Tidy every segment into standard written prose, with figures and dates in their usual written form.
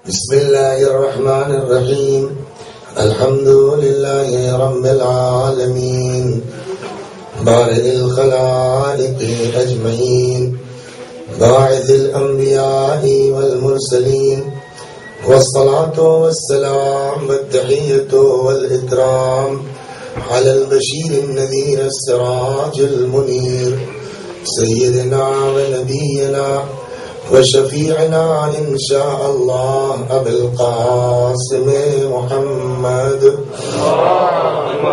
بسم الله الرحمن الرحيم. الحمد لله رب العالمين بارئ الخلائق أجمعين باعث الأنبياء والمرسلين والصلاة والسلام والتحية والإكرام على البشير النذير السراج المنير سيدنا ونبينا وشفيعنا إن شاء الله أبي القاسم محمد. اللهم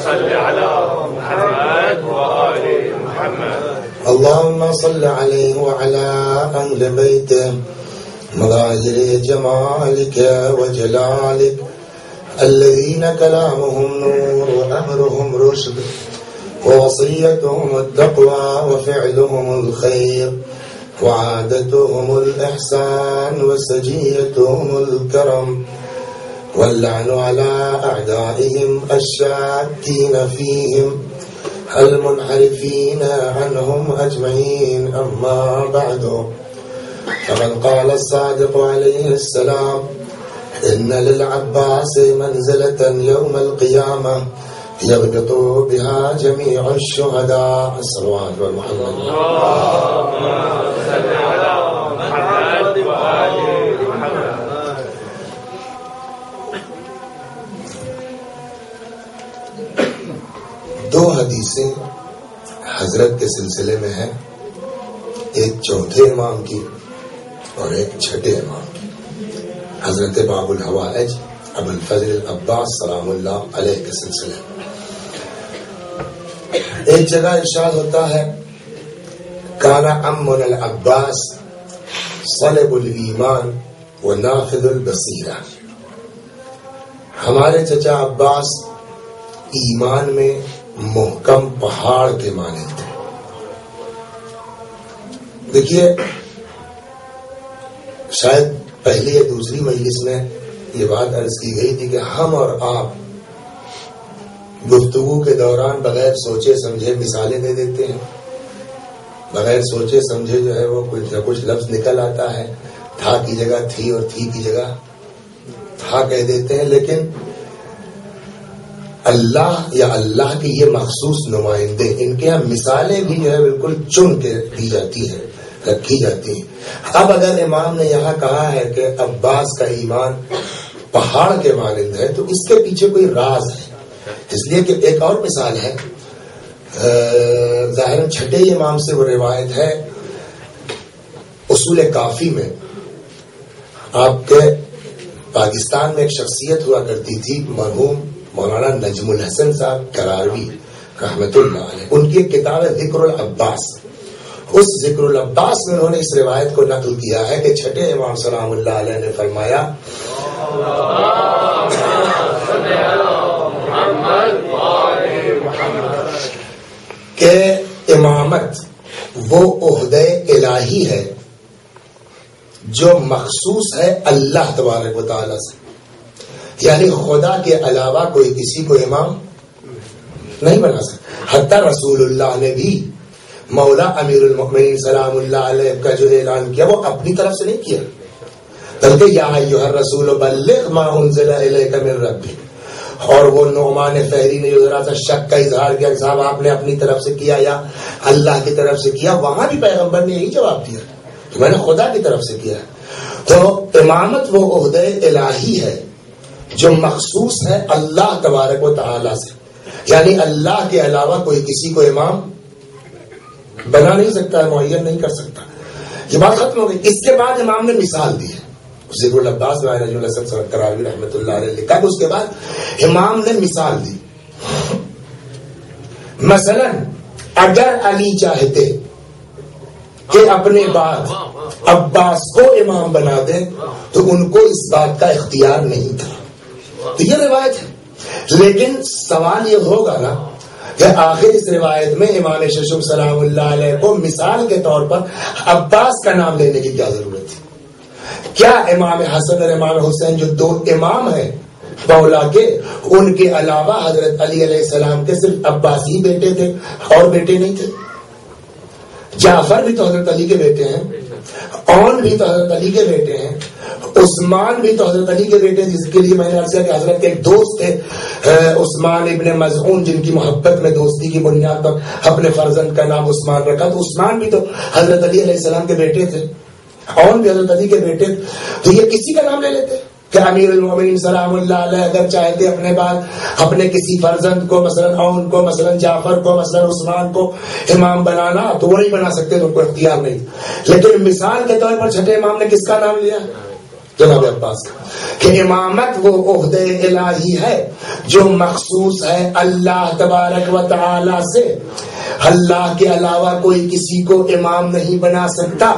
صل على محمد وآل محمد. اللهم صل عليه وعلى أهل بيته مظاهر جمالك وجلالك الذين كلامهم نور وأمرهم رشد ووصيتهم التقوى وفعلهم الخير وعادتهم الإحسان وسجيتهم الكرم واللعن على أعدائهم الشاكين فيهم المنحرفين عنهم أجمعين. أما بعد، فمن قال الصادق عليه السلام إن للعباس منزلة يوم القيامة يغبط بها جميع الشهداء. الصلوات والمحمد. اللهم صل على محمد وآل محمد. دو حدیثیں حضرت کے سلسلے میں ہیں، ایک چوتھے امام کی اور ایک چھٹے امام کی. حضرت باب الحوائج ابو الفضل عباس سلام اللہ علیہ کے سلسلے میں ایک جگہ ارشاد ہوتا ہے کان عمنا العباس صلب الایمان ونافذ البصیرہ. ہمارے چچا عباس ایمان میں محکم پہاڑ کے مانند تھے. دیکھیے، شاید پہلی یا دوسری مجلس میں یہ بات عرض کی گئی تھی کہ ہم اور آپ گفتگو کے دوران بغیر سوچے سمجھے مثالیں دے دیتے ہیں، بغیر سوچے سمجھے جو ہے وہ کچھ نہ کچھ لفظ نکل آتا ہے، تھا کی جگہ تھی اور تھی کی جگہ تھا کہہ دیتے ہیں. لیکن اللہ یا اللہ کے یہ مخصوص نمائندے، ان کے یہاں مثالیں بھی جو ہے بالکل چن کے دی جاتی ہے، رکھی جاتی ہیں. اب اگر امام نے یہاں کہا ہے کہ عباس کا ایمان پہاڑ کے مانند ہے تو اس کے پیچھے کوئی راز ہے. اس لیے کہ ایک اور مثال ہے، ظاہر چھٹے امام سے وہ روایت ہے، اصول کافی میں آپ کے پاکستان میں ایک شخصیت ہوا کرتی تھی، مرحوم مولانا نجم الحسن صاحب کراروی رحمت اللہ علیہ. ان کی ایک کتاب ہے ذکر العباس. اس ذکر العباس میں انہوں نے اس روایت کو نقل کیا ہے کہ چھٹے امام سلام اللہ علیہ نے فرمایا کہ امامت وہ عہدہ الہی ہے جو مخصوص ہے اللہ تبارک و تعالی سے، یعنی خدا کے علاوہ کوئی کسی کو امام نہیں بنا سکتا. حتیٰ رسول اللہ نے بھی مولا امیر المؤمنین سلام اللہ علیہ کا جو اعلان کیا وہ اپنی طرف سے نہیں کیا، بلکہ یا ایھا الرسول بلغ ما انزل الیک من ربک. اور وہ نعمان فہری نے جو ذرا سا شک کا اظہار کیا کہ صاحب آپ نے اپنی طرف سے کیا یا اللہ کی طرف سے کیا، وہاں بھی پیغمبر نے یہی جواب دیا کہ میں نے خدا کی طرف سے کیا. تو امامت وہ عہدہ الہی ہے جو مخصوص ہے اللہ تبارک و تعالی سے، یعنی اللہ کے علاوہ کوئی کسی کو امام بنا نہیں سکتا ہے، معین نہیں کر سکتا. یہ بات ختم ہو گئی. اس کے بعد امام نے مثال دی ہے، ذکر العباس میں نجم الحسن صاحب کراروی رحمۃ اللہ علیہ لکھا. اس کے بعد امام نے مثال دی. مثلا اگر علی چاہتے کہ اپنے بعد عباس کو امام بنا دیں تو ان کو اس بات کا اختیار نہیں تھا. تو یہ روایت ہے. لیکن سوال یہ ہوگا نا کہ آخر اس روایت میں امام ششم سلام اللہ علیہ کو مثال کے طور پر عباس کا نام لینے کی کیا ضرورت تھی؟ کیا امام حسن اور امام حسین جو دو امام ہیں مولا کے، ان کے علاوہ حضرت علی علیہ السلام کے صرف عباسی بیٹے تھے اور بیٹے نہیں تھے؟ جعفر بھی تو حضرت علی کے بیٹے ہیں، اون بھی تو حضرت علی کے بیٹے ہیں، عثمان بھی تو حضرت علی کے بیٹے، جس کے لیے میں نے عرض کیا کہ حضرت کے ایک دوست تھے عثمان ابن مظعون، جن کی محبت میں دوستی کی بنیاد پر اپنے فرزند کا نام عثمان رکھا، تو عثمان بھی تو حضرت علی علیہ السلام کے بیٹے تھے، عون بھی حضرت علی کے بیٹے تھے، تو یہ کسی کا نام لے لیتے کہ امیر المومنین سلام اللہ علیہ اگر چاہتے اپنے بعد اپنے کسی فرزند کو مثلا عون کو، مثلا جعفر کو، مثلا عثمان کو امام بنانا تو وہ نہیں بنا سکتے، تو ان کو اختیار نہیں. لیکن مثال کے طور پر چھٹے امام نے کس کا نام لیا؟ جناب عباس کا، کہ امامت وہ عہدے الہی ہے جو مخصوص ہے اللہ تبارک و تعالی سے. اللہ کے علاوہ کوئی کسی کو امام نہیں بنا سکتا.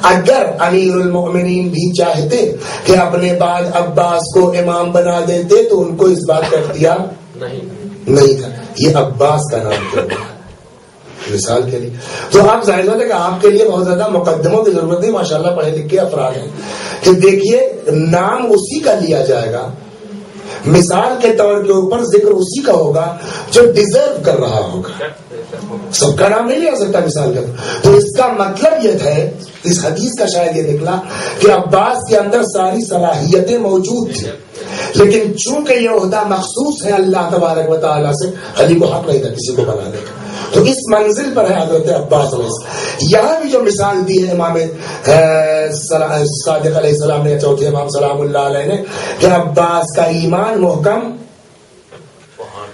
اگر امیر المؤمنین بھی چاہتے کہ اپنے بعد عباس کو امام بنا دیتے تو ان کو اس بات کا اختیار نہیں تھا. یہ عباس کا نام کیوں ہے مثال کے لیے؟ تو آپ ظاہر ہے کہ آپ کے لیے بہت زیادہ مقدموں کی ضرورت نہیں، ماشاءاللہ پڑھے لکھے افراد ہیں، کہ دیکھیے نام اسی کا لیا جائے گا، مثال کے طور کے اوپر ذکر اسی کا ہوگا جو ڈیزرو کر رہا ہوگا. سب کا نام نہیں لیا سکتا مثال کا. تو اس کا مطلب یہ تھا، اس حدیث کا شاید یہ نکلا کہ عباس کے اندر ساری صلاحیتیں موجود تھیں، لیکن چونکہ یہ عہدہ مخصوص ہے اللہ تبارک و تعالیٰ سے، علی کو حق نہیں تھا کسی کو بنانے کا. تو اس منزل پر ہے حضرت عباس علیہ السلام. یہاں بھی جو مثال دی ہے امام صادق علیہ السلام نے، چوتھے امام سلام اللہ علیہ نے، کہ عباس کا ایمان محکم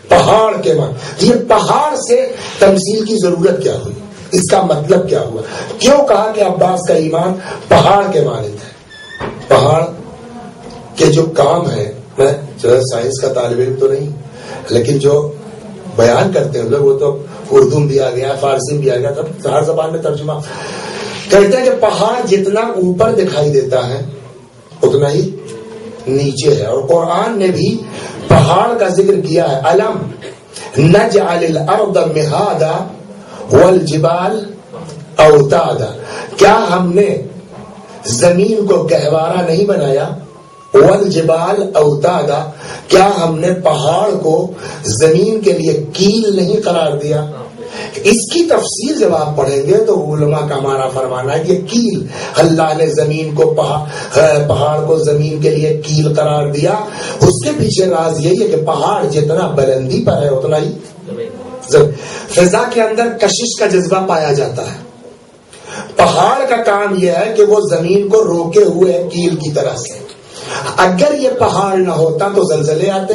پہاڑ کے مان. یہ پہاڑ سے تمثیل کی ضرورت کیا ہوئی؟ اس کا مطلب کیا ہوا؟ کیوں کہا کہ عباس کا ایمان پہاڑ کے مانند ہے؟ پہاڑ کے جو کام ہے، میں سائنس کا طالب علم تو نہیں، لیکن جو بیان کرتے ہیں لوگ، وہ تو اردو میں بھی آ گیا، فارسی میں بھی آ گیا، تب ہر زبان میں ترجمہ کہتے ہیں کہ پہاڑ جتنا اوپر دکھائی دیتا ہے اتنا ہی نیچے ہے. اور قرآن نے بھی پہاڑ کا ذکر کیا ہے، الم نجعل الارض مہادا والجبال اوتادا، کیا ہم نے زمین کو گہوارہ نہیں بنایا؟ والجبال اوتادا، کیا ہم نے پہاڑ کو زمین کے لیے کیل نہیں قرار دیا؟ اس کی تفسیر جب آپ پڑھیں گے تو علماء کا ہمارا فرمانا ہے کہ کیل، اللہ نے زمین کو پہاڑ کو زمین کے لیے کیل قرار دیا. اس کے پیچھے راز یہی ہے کہ پہاڑ جتنا بلندی پر ہے اتنا ہی فضا کے اندر کشش کا جذبہ پایا جاتا ہے. پہاڑ کا کام یہ ہے کہ وہ زمین کو روکے ہوئے کیل کی طرح سے. اگر یہ پہاڑ نہ ہوتا تو زلزلے آتے،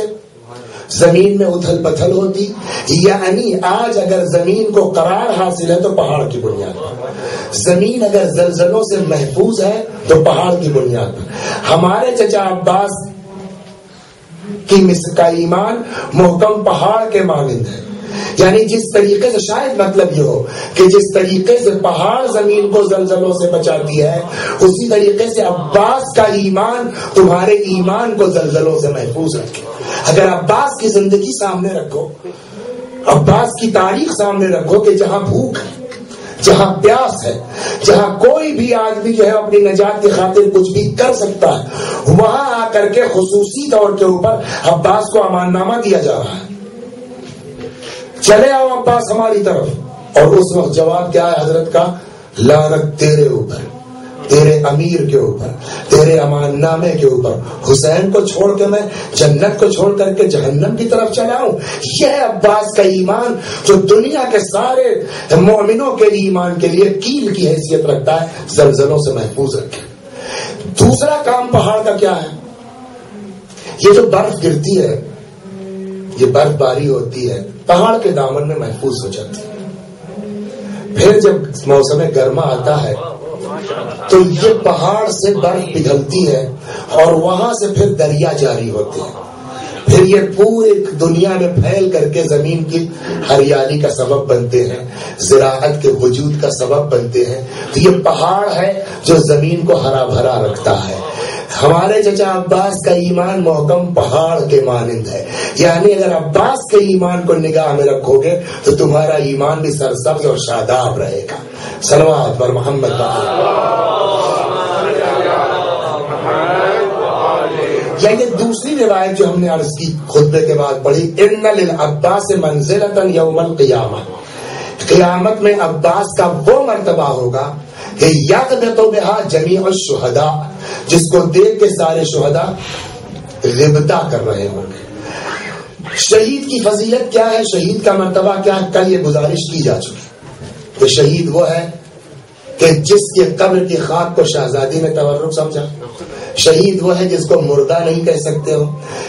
زمین میں اتھل پتھل ہوتی. یعنی آج اگر زمین کو قرار حاصل ہے تو پہاڑ کی بنیاد پر، زمین اگر زلزلوں سے محفوظ ہے تو پہاڑ کی بنیاد پر. ہمارے چچا عباس کا ایمان محکم پہاڑ کے مانند ہے. یعنی جس طریقے سے، شاید مطلب یہ ہو کہ جس طریقے سے پہاڑ زمین کو زلزلوں سے بچاتی ہے، اسی طریقے سے عباس کا ایمان تمہارے ایمان کو زلزلوں سے محفوظ رکھے. اگر عباس کی زندگی سامنے رکھو، عباس کی تاریخ سامنے رکھو کہ جہاں بھوک ہے، جہاں پیاس ہے، جہاں کوئی بھی آدمی جو ہے اپنی نجات کی خاطر کچھ بھی کر سکتا ہے، وہاں آ کر کے خصوصی طور کے اوپر عباس کو امان نامہ دیا جا رہا ہے، چلے آؤ عباس ہماری طرف. اور اس وقت جواب کیا ہے حضرت کا؟ لعنت تیرے اوپر، تیرے امیر کے اوپر، تیرے امان نامے کے اوپر. حسین کو چھوڑ کے میں جنت کو چھوڑ کر کے جہنم کی طرف چلا ہوں. یہ ہے عباس کا ایمان جو دنیا کے سارے مومنوں کے ایمان کے لیے کیل کی حیثیت رکھتا ہے، زلزلوں سے محفوظ رکھے. دوسرا کام پہاڑ کا کیا ہے؟ یہ جو برف گرتی ہے، یہ برف باری ہوتی ہے، پہاڑ کے دامن میں محفوظ ہو جاتی ہے. پھر جب موسم گرما آتا ہے تو یہ پہاڑ سے برف پگھلتی ہے اور وہاں سے پھر دریا جاری ہوتے ہیں. پھر یہ پوری دنیا میں پھیل کر کے زمین کی ہریالی کا سبب بنتے ہیں، زراعت کے وجود کا سبب بنتے ہیں. تو یہ پہاڑ ہے جو زمین کو ہرا بھرا رکھتا ہے. ہمارے چچا عباس کا ایمان محکم پہاڑ کے مانند ہے. یعنی اگر عباس کے ایمان کو نگاہ میں رکھو گے تو تمہارا ایمان بھی سرسبز اور شاداب رہے گا. صلوات پر محمد. یہ دوسری روایت جو ہم نے عرض کی خطبے کے بعد پڑھی، ان للعباس منزلۃ یوم القیامہ، قیامت میں عباس کا وہ مرتبہ ہوگا کہ یغبط بہا جمیع الشہداء، جس کو دیکھ کے سارے شہداء غبطہ کر رہے ہوں گے. شہید کی فضیلت کیا ہے, شہید کا مرتبہ کیا ہے, کل یہ گزارش کی جا چکی کہ شہید وہ ہے کہ جس کے قبر کی خاک کو شہزادی نے تورک سمجھا. شہید وہ ہے جس کو مردہ نہیں کہہ سکتے ہو.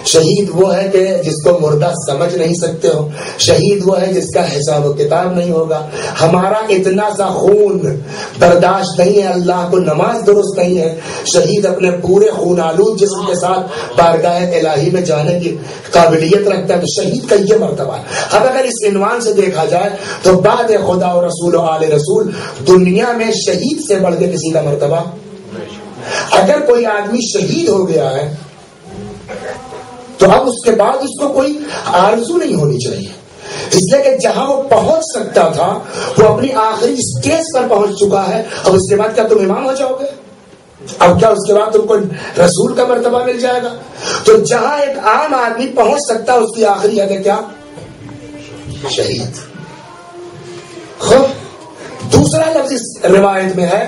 شہید وہ ہے کہ جس کو مردہ سمجھ نہیں سکتے ہو. شہید وہ ہے جس کا حساب و کتاب نہیں ہوگا. ہمارا اتنا سا خون برداشت نہیں ہے, اللہ کو نماز درست نہیں ہے. شہید اپنے پورے خون آلود جسم کے ساتھ بارگاہ الہی میں جانے کی قابلیت رکھتا ہے. تو شہید کا یہ مرتبہ ہے. اب اگر اس عنوان سے دیکھا جائے تو بعد خدا و رسول و آل رسول دنیا میں شہید سے بڑھ کے کسی کا مرتبہ. اگر کوئی آدمی شہید ہو گیا ہے تو اب اس کے بعد اس کو کوئی آرزو نہیں ہونی چاہیے, اس لیے کہ جہاں وہ پہنچ سکتا تھا وہ اپنی آخری اسٹیج پر پہنچ چکا ہے. اب اس کے بعد کیا تم امام ہو جاؤ گے؟ اب کیا اس کے بعد تم کو رسول کا مرتبہ مل جائے گا؟ تو جہاں ایک عام آدمی پہنچ سکتا ہے اس کی آخری ہے کیا؟ شہید. دوسرا لفظ اس روایت میں ہے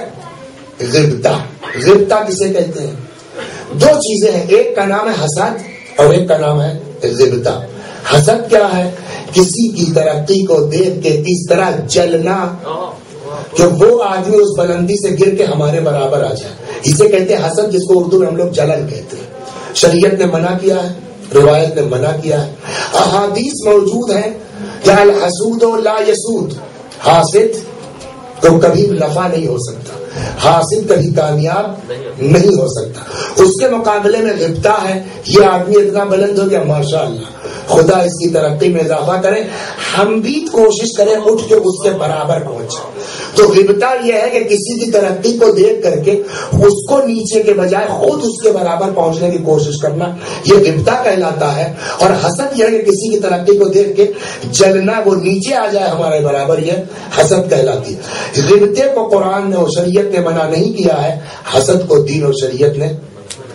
غبطہ. غبطہ کسے کہتے ہیں؟ دو چیزیں ہیں, ایک کا نام ہے حسد اور ایک کا نام ہے غبطہ. حسد کیا ہے؟ کسی کی ترقی کو دیکھ کے اس طرح جلنا کہ وہ آدمی اس بلندی سے گر کے ہمارے برابر آ جائے, اسے کہتے ہیں حسد, جس کو اردو میں ہم لوگ جلن کہتے ہیں. شریعت نے منع کیا ہے, روایت نے منع کیا ہے, احادیث موجود ہیں کہ الحسود لا یسود, حاسد تو کبھی نفع نہیں ہو سکتا, حاسد کبھی کامیاب نہیں ہو سکتا. اس کے مقابلے میں غبطہ ہے, یہ آدمی اتنا بلند ہو گیا, ماشاءاللہ خدا اس کی ترقی میں اضافہ کرے, ہم بھی کوشش کریں اٹھ کے اس کے برابر پہنچے. تو غبطہ یہ ہے کہ کسی کی ترقی کو دیکھ کر کے اس کو نیچے کے بجائے خود اس کے برابر پہنچنے کی کوشش کرنا, یہ غبطہ کہلاتا ہے. اور حسد یہ ہے کہ کسی کی ترقی کو دیکھ کے جلنا, وہ نیچے آ جائے ہمارے برابر, یہ حسد کہلاتی ہے. غبطے کو قرآن نے اور شریعت نے منع نہیں کیا ہے, حسد کو دین اور شریعت نے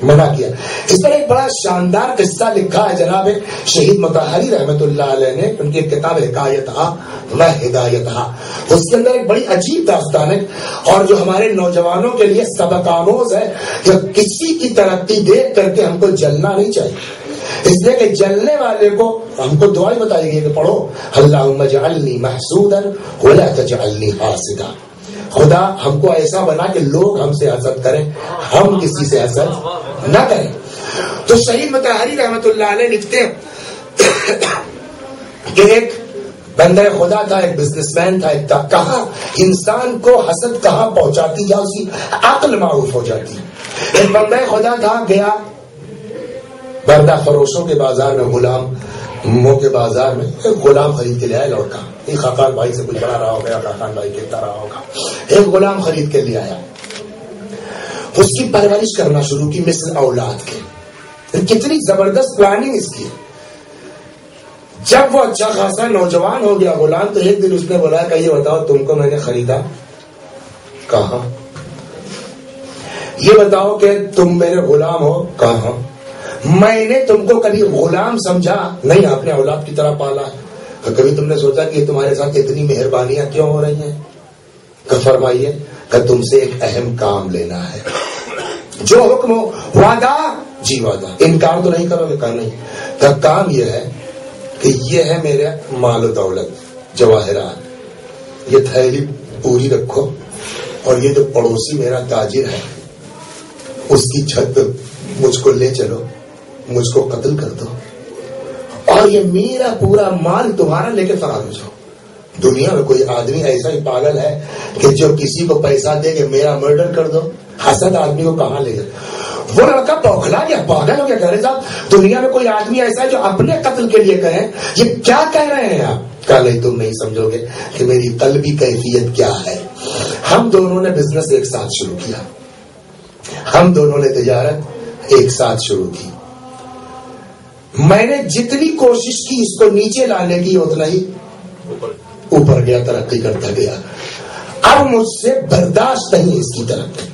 منع کیا. اس پر ایک بڑا شاندار قصہ لکھا ہے جناب شہید مطہری رحمت اللہ علیہ نے, ان کی کتاب حکایتہا و ہدایتہا. اس کے اندر ایک بڑی عجیب داستان ہے اور جو ہمارے نوجوانوں کے لیے سبق آموز ہے کہ کسی کی ترقی دیکھ کر کے ہم کو جلنا نہیں چاہیے. اس لیے کہ جلنے والے کو ہم کو دعا ہی بتائی گئی کہ پڑھو اللہم اجعلنی محسودا ولا تجعلنی حاسدا. خدا ہم کو ایسا بنا کہ لوگ ہم سے حسد کریں, ہم کسی سے حسد نہ کریں. تو شہید مطہری رحمت اللہ علیہ لکھتے ہیں کہ ایک بندہ خدا تھا, ایک بزنس مین تھا, ایک تھا. کہاں انسان کو حسد کہاں پہنچاتی یا اس کی عقل معروف ہو جاتی. ایک بندہ خدا تھا, گیا بردہ فروشوں کے بازار میں, غلاموں کے بازار میں ایک غلام خرید کے لے آیا لڑکا. یہ خاقان بھائی سے کچھ بڑا رہا ہوگا, خاقان بھائی کہتا رہا ہوگا. ایک غلام خرید کے لے آیا, اس کی پرورش کرنا شروع کی مثل اولاد کے. کتنی زبردست پلاننگ اس کی. جب وہ اچھا خاصا نوجوان ہو گیا غلام, تو ایک دن اس نے بولا کہ یہ بتاؤ تم کو میں نے خریدا کہاں, یہ بتاؤ کہ تم میرے غلام ہو کہاں. میں نے تم کو کبھی غلام سمجھا نہیں, آپ نے اولاد کی طرح پالا. کبھی تم نے سوچا کہ تمہارے ساتھ اتنی مہربانیاں کیوں ہو رہی ہیں؟ کہ فرمائیے کہ تم سے ایک اہم کام لینا ہے, جو حکم ہو. وعدہ جی وعدہ, انکار تو نہیں کرو گے؟ کہا نہیں. کہ کام یہ ہے کہ یہ ہے میرے مال و دولت جواہرات, یہ تھیلی پوری رکھو, اور یہ جو پڑوسی میرا تاجر ہے اس کی چھت مجھ کو لے چلو, مجھ کو قتل کر دو, اور یہ میرا پورا مال تمہارا لے کے فرار ہو جاؤ. دنیا میں کوئی آدمی ایسا ہی پاگل ہے کہ جو کسی کو پیسہ دے کہ میرا مرڈر کر دو؟ حسد آدمی کو کہاں لے جائے. وہ لڑکا بوکھلا گیا, پاگل ہو گیا. کہہ رہے صاحب دنیا میں کوئی آدمی ایسا ہے جو اپنے قتل کے لیے کہے, یہ کیا کہہ رہے ہیں آپ؟ کہا نہیں تم نہیں سمجھو گے کہ میری قلبی کیفیت کیا ہے. ہم دونوں نے بزنس ایک ساتھ شروع کیا, ہم دونوں نے تجارت ایک ساتھ شروع کی. میں نے جتنی کوشش کی اس کو نیچے لانے کی اتنا ہی اوپر گیا, ترقی کرتا گیا. اب مجھ سے برداشت نہیں اس کی ترقی.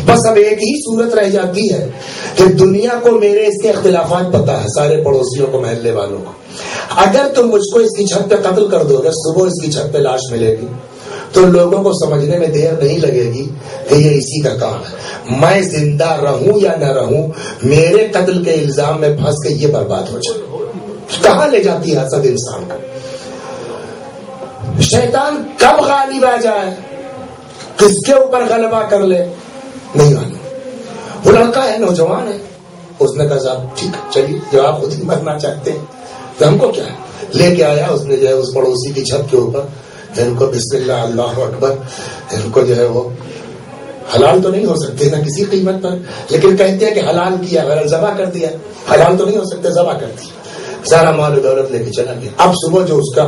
بس اب ایک ہی صورت رہ جاتی ہے کہ دنیا کو میرے اس کے اختلافات پتا ہے, سارے پڑوسیوں کو, محلے والوں کو. اگر تم مجھ کو اس کی چھت پہ قتل کر دو گے, صبح اس کی چھت پہ لاش ملے گی, تو لوگوں کو سمجھنے میں دیر نہیں لگے گی کہ یہ اسی کا کام ہے. میں زندہ رہوں یا نہ رہوں، میرے قتل کے الزام میں پھنس کے یہ برباد ہو جائے. کہاں لے جاتی ہے حسد انسان کو؟ شیطان کب غالب آ جائے، کس کے اوپر غلبہ کر لے، نہیں معلوم. وہ لڑکا ہے، نوجوان ہے، اس نے کہا صاحب ٹھیک ہے چلیے، جب آپ خود ہی مرنا چاہتے ہیں تو ہم کو کیا ہے. لے کے آیا اس نے جو ہے اس پڑوسی کی چھت کے اوپر، ان کو بسم اللہ اللہ اکبر، ان کو جو ہے وہ حلال تو نہیں ہو سکتے نہ کسی قیمت پر، لیکن کہتے ہیں کہ حلال کیا، ذبح کر دیا. حلال تو نہیں ہو سکتے، ذبح کر دیا. سارا مال و دولت لے کے چلا گیا. اب صبح جو اس کا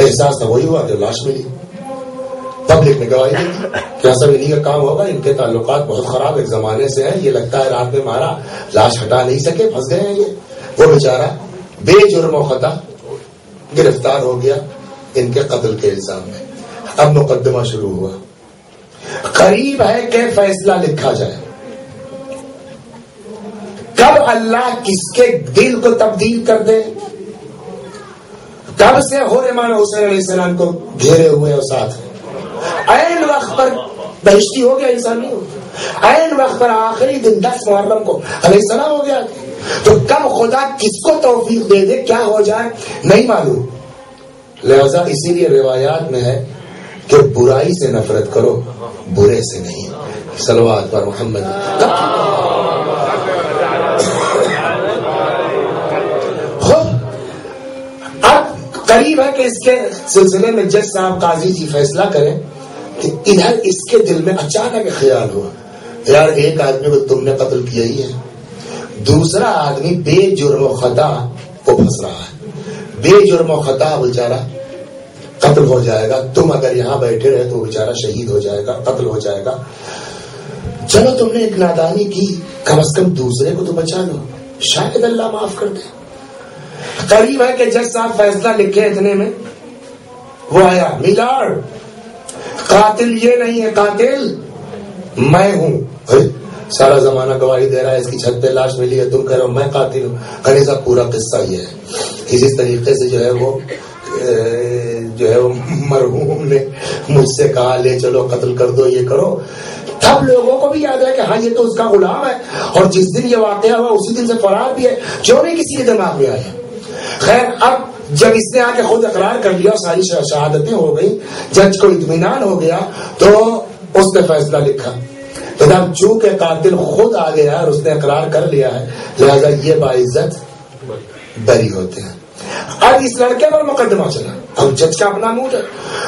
احساس تھا وہی ہوا کہ لاش ملی. پبلک نے گواہی دی کہ ایسا انہی کا کام ہوگا، ان کے تعلقات بہت خراب ایک زمانے سے ہیں، یہ لگتا ہے رات میں مارا، لاش ہٹا نہیں سکے، پھنس گئے ہیں یہ. وہ بیچارہ بے جرم و خطا گرفتار ہو گیا ان کے قتل کے الزام میں. اب مقدمہ شروع ہوا. قریب ہے کہ فیصلہ لکھا جائے. کب اللہ کس کے دل کو تبدیل کر دے، کب سے حور مان حسین علیہ السلام کو گھیرے ہوئے اور ساتھ عین وقت پر بہشتی ہو گیا، انسان نہیں ہو گیا. عین وقت پر آخری دن 10 محرم کو علیہ السلام ہو گیا. تو کب خدا کس کو توفیق دے دے، کیا ہو جائے نہیں معلوم. لہذا اسی لیے روایات میں ہے کہ برائی سے نفرت کرو، برے سے نہیں. صلوات پر محمد. اب قریب ہے کہ اس کے سلسلے میں جج صاحب قاضی جی فیصلہ کریں کہ ادھر اس کے دل میں اچانک خیال ہوا یار ایک آدمی کو تم نے قتل کیا ہی ہے، دوسرا آدمی بے جرم و خطا کو پھنس رہا ہے، بے جرم و خطا بیچارہ قتل ہو جائے گا، تم اگر یہاں بیٹھے رہے تو بیچارہ شہید ہو جائے گا، قتل ہو جائے گا. چلو تم نے ایک نادانی کی، کم از کم دوسرے کو تو بچا لو، شاید اللہ معاف کر دے. قریب ہے کہ جج صاحب فیصلہ لکھے اتنے میں وہ آیا، میلارڈ قاتل یہ نہیں ہے، قاتل میں ہوں. سارا زمانہ گواہی دے رہا ہے، اس کی چھت پہ لاش ملی ہے، تم کہہ رہے ہو میں قاتل ہوں. کنیزہ پورا قصہ یہ ہے. اسی طریقے سے جو ہے وہ مرحوم نے مجھ سے کہا لے چلو قتل کر دو، یہ کرو. تب لوگوں کو بھی یاد ہے کہ ہاں یہ تو اس کا غلام ہے، اور جس دن یہ واقعہ ہوا اسی دن سے فرار بھی ہے، جو نہیں کسی کے دماغ میں آیا. خیر اب جب اس نے آ کے خود اقرار کر لیا، ساری شہادتیں ہو گئی، جج کو اطمینان ہو گیا، تو اس نے فیصلہ لکھا. تو جب چونکہ قاتل خود آ گیا اور اس نے اقرار کر لیا ہے، لہذا یہ باعزت بری ہوتے ہیں. اب اس لڑکے پر مقدمہ چلا. اب جج کا اپنا موڈ ہے.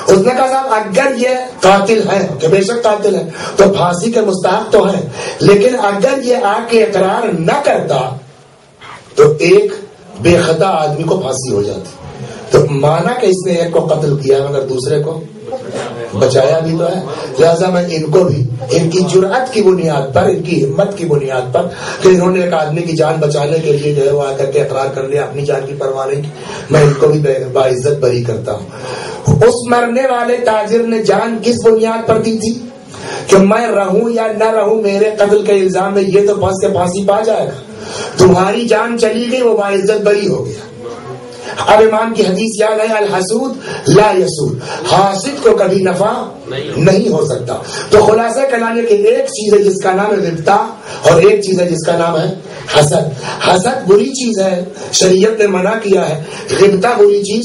اس نے کہا صاحب اگر یہ قاتل ہے، کہ بے شک قاتل ہے، تو پھانسی کے مستحق تو ہے، لیکن اگر یہ آ کے اقرار نہ کرتا تو ایک بے خطا آدمی کو پھانسی ہو جاتی. تو مانا کہ اس نے ایک کو قتل کیا مگر دوسرے کو بچایا بھی تو ہے. لہذا میں ان کو بھی ان کی جرأت کی بنیاد پر، ان کی ہمت کی بنیاد پر کہ انہوں نے ایک آدمی کی جان بچانے کے لیے جو ہے وہ آ کر کے اقرار کر لیا، اپنی جان کی پرواہ نہیں کی، میں ان کو بھی باعزت بری کرتا ہوں. اس مرنے والے تاجر نے جان کس بنیاد پر دی تھی کہ میں رہوں یا نہ رہوں، میرے قتل کے الزام میں یہ تو پھنس کے پھانسی پا جائے گا. تمہاری جان چلی گئی، وہ باعزت بری ہو گیا. اب امام کی حدیث یاد ہے، الحسود لا یسود، حاسد کو کبھی نفع نہیں ہو سکتا. تو خلاصہ کہلانے کی ایک چیز ہے جس کا نام ہے غبطہ، اور ایک چیز ہے جس کا نام ہے حسد. حسد بری چیز ہے، شریعت نے منع کیا ہے. غبطہ بری چیز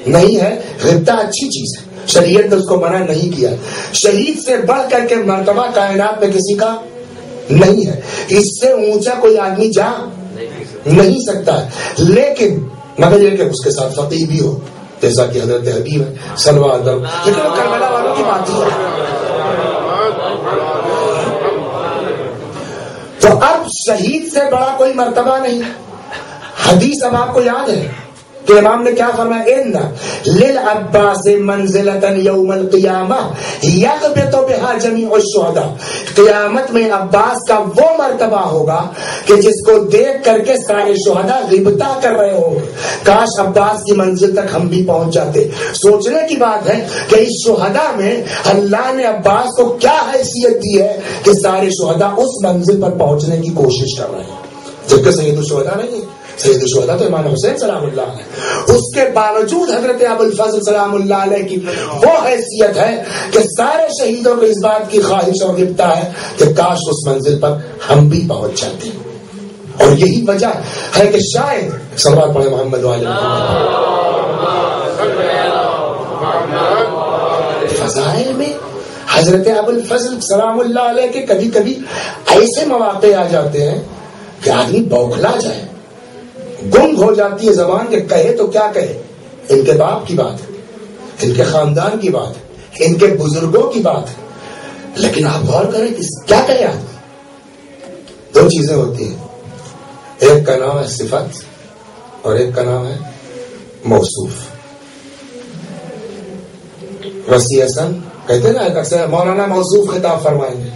نہیں ہے، غبطہ اچھی چیز ہے، شریعت نے اس کو منع نہیں کیا. شہید سے بڑھ کر کے مرتبہ کائنات میں کسی کا نہیں ہے، اس سے اونچا کوئی آدمی جا نہیں سکتا ہے، لیکن مگر یہ کہ اس کے ساتھ فقیہ بھی ہو، جیسا کہ حضرت حبیب ہے صلوات اللہ. لیکن کربلا والوں کی بات ہے. تو اب شہید سے بڑا کوئی مرتبہ نہیں. حدیث اب آپ کو یاد ہے کہ امام نے کیا فرمایا، ان للعباس منزلۃ یوم القیامہ یغبط بها جمیع الشہداء. قیامت میں عباس کا وہ مرتبہ ہوگا کہ جس کو دیکھ کر کے سارے شہداء غبطہ کر رہے ہوں گے. کاش عباس کی منزل تک ہم بھی پہنچ جاتے. سوچنے کی بات ہے کہ اس شہداء میں اللہ نے عباس کو کیا حیثیت دی ہے کہ سارے شہداء اس منزل پر پہنچنے کی کوشش کر رہے ہیں. جبکہ سید الشہداء نہیں ہے. سید الشہداء تو امام حسین سلام اللہ علیہ. اس کے باوجود حضرت ابو الفضل سلام اللہ علیہ کی وہ حیثیت ہے کہ سارے شہیدوں کو اس بات کی خواہش اور غبطہ ہے کہ کاش اس منزل پر ہم بھی پہنچ جاتے. اور یہی وجہ ہے کہ شاید صلوات پڑھے محمد والے فضائل میں حضرت ابو الفضل سلام اللہ علیہ کے کبھی کبھی ایسے مواقع آ جاتے ہیں کہ آدمی بوکھلا جائے, گنگ ہو جاتی ہے زبان کہ کہے تو کیا کہے. ان کے باپ کی بات ہے, ان کے خاندان کی بات ہے, ان کے بزرگوں کی بات ہے, لیکن آپ غور کریں کہ کیا کہے آدمی. دو چیزیں ہوتی ہیں, ایک کا نام ہے صفت اور ایک کا نام ہے موصوف. وسیع حسن کہتے ہیں نا اکثر مولانا موصوف خطاب فرمائیں گے,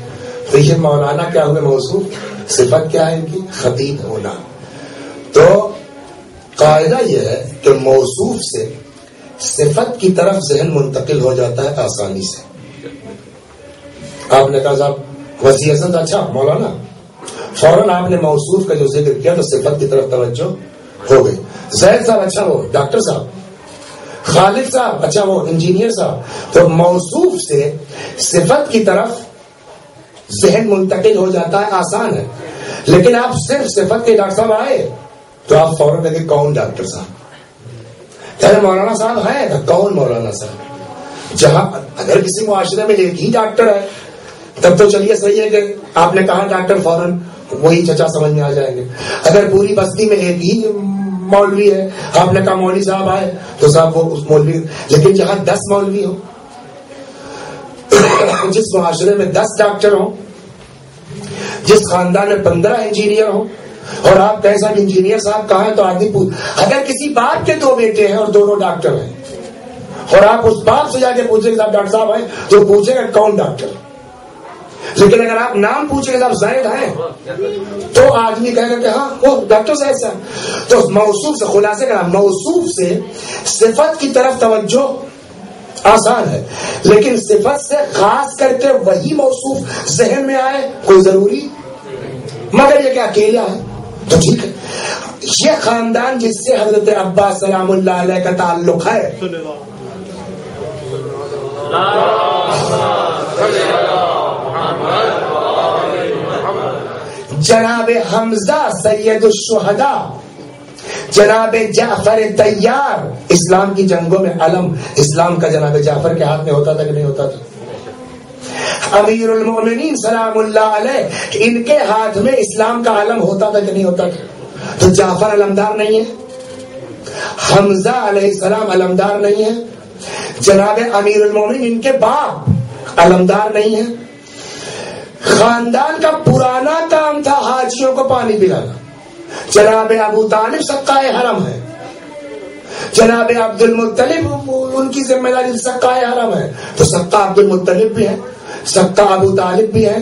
تو یہ مولانا کیا ہوئے موصوف, صفت کیا ہے ان کی, خطیب ہونا. تو قاعدہ یہ ہے کہ موصوف سے صفت کی طرف ذہن منتقل ہو جاتا ہے آسانی سے. آپ نے کہا صاحب وسیع حسن, اچھا مولانا, فوراً آپ نے موصوف کا جو ذکر کیا تو صفت کی طرف توجہ ہو گئی. زید صاحب, اچھا وہ ڈاکٹر صاحب. خالد صاحب, اچھا وہ انجینئر صاحب. تو موصوف سے صفت کی طرف ذہن منتقل ہو جاتا ہے, آسان ہے. لیکن آپ صرف صفت کے ڈاکٹر صاحب آئے تو آپ فوراً کہتے کون ڈاکٹر صاحب, کہتے مولانا صاحب ہیں تو کون مولانا صاحب. جہاں اگر کسی معاشرے میں ایک ہی ڈاکٹر ہے تب تو چلیے صحیح ہے کہ آپ نے کہا ڈاکٹر فوراً وہی چچا سمجھ میں آ جائیں گے. اگر پوری بستی میں ایک ہی مولوی ہے, آپ نے کہا مولوی صاحب آئے تو صاحب وہ اس مولوی. لیکن جہاں 10 مولوی ہو, جس معاشرے میں 10 ڈاکٹر ہوں, جس خاندان میں 15 انجینئر ہوں, اور آپ کہیں صاحب انجینئر صاحب کہاں ہیں تو آدمی پوچھ. اگر کسی باپ کے 2 بیٹے ہیں اور دونوں ڈاکٹر ہیں اور آپ اس باپ سے جا کے پوچھیں کہ صاحب ڈاکٹر صاحب ہیں تو پوچھیں گے کون ڈاکٹر. لیکن اگر آپ نام پوچھیں گے صاحب زید ہیں تو آدمی کہے گا کہ ہاں وہ ڈاکٹر صاحب سے. تو موصوف سے خلاصے کا موصوف سے صفت کی طرف توجہ آسان ہے, لیکن صفت سے خاص کر کے وہی موصوف ذہن میں آئے کوئی ضروری, مگر یہ کہ اکیلا ہے تو ٹھیک ہے. یہ خاندان جس سے حضرت عباس سلام اللہ علیہ کا تعلق ہے, جناب حمزہ سید الشہداء, جناب جعفر طیار, اسلام کی جنگوں میں علم اسلام کا جناب جعفر کے ہاتھ میں ہوتا تھا کہ نہیں ہوتا تھا. امیر المومنین سلام اللہ علیہ, ان کے ہاتھ میں اسلام کا علم ہوتا تھا کہ نہیں ہوتا تھا. تو جعفر علمدار نہیں ہے, حمزہ علیہ السلام علمدار نہیں ہے, جناب امیر المومنین ان کے باپ علمدار نہیں ہے. خاندان کا پرانا کام تھا حاجیوں کو پانی پلانا. جناب ابو طالب سقائے حرم ہے, جناب عبد المطلب ان کی ذمہ داری سقائے حرم ہے. تو سقا عبد المطلب بھی ہے, سقا ابو طالب بھی ہے,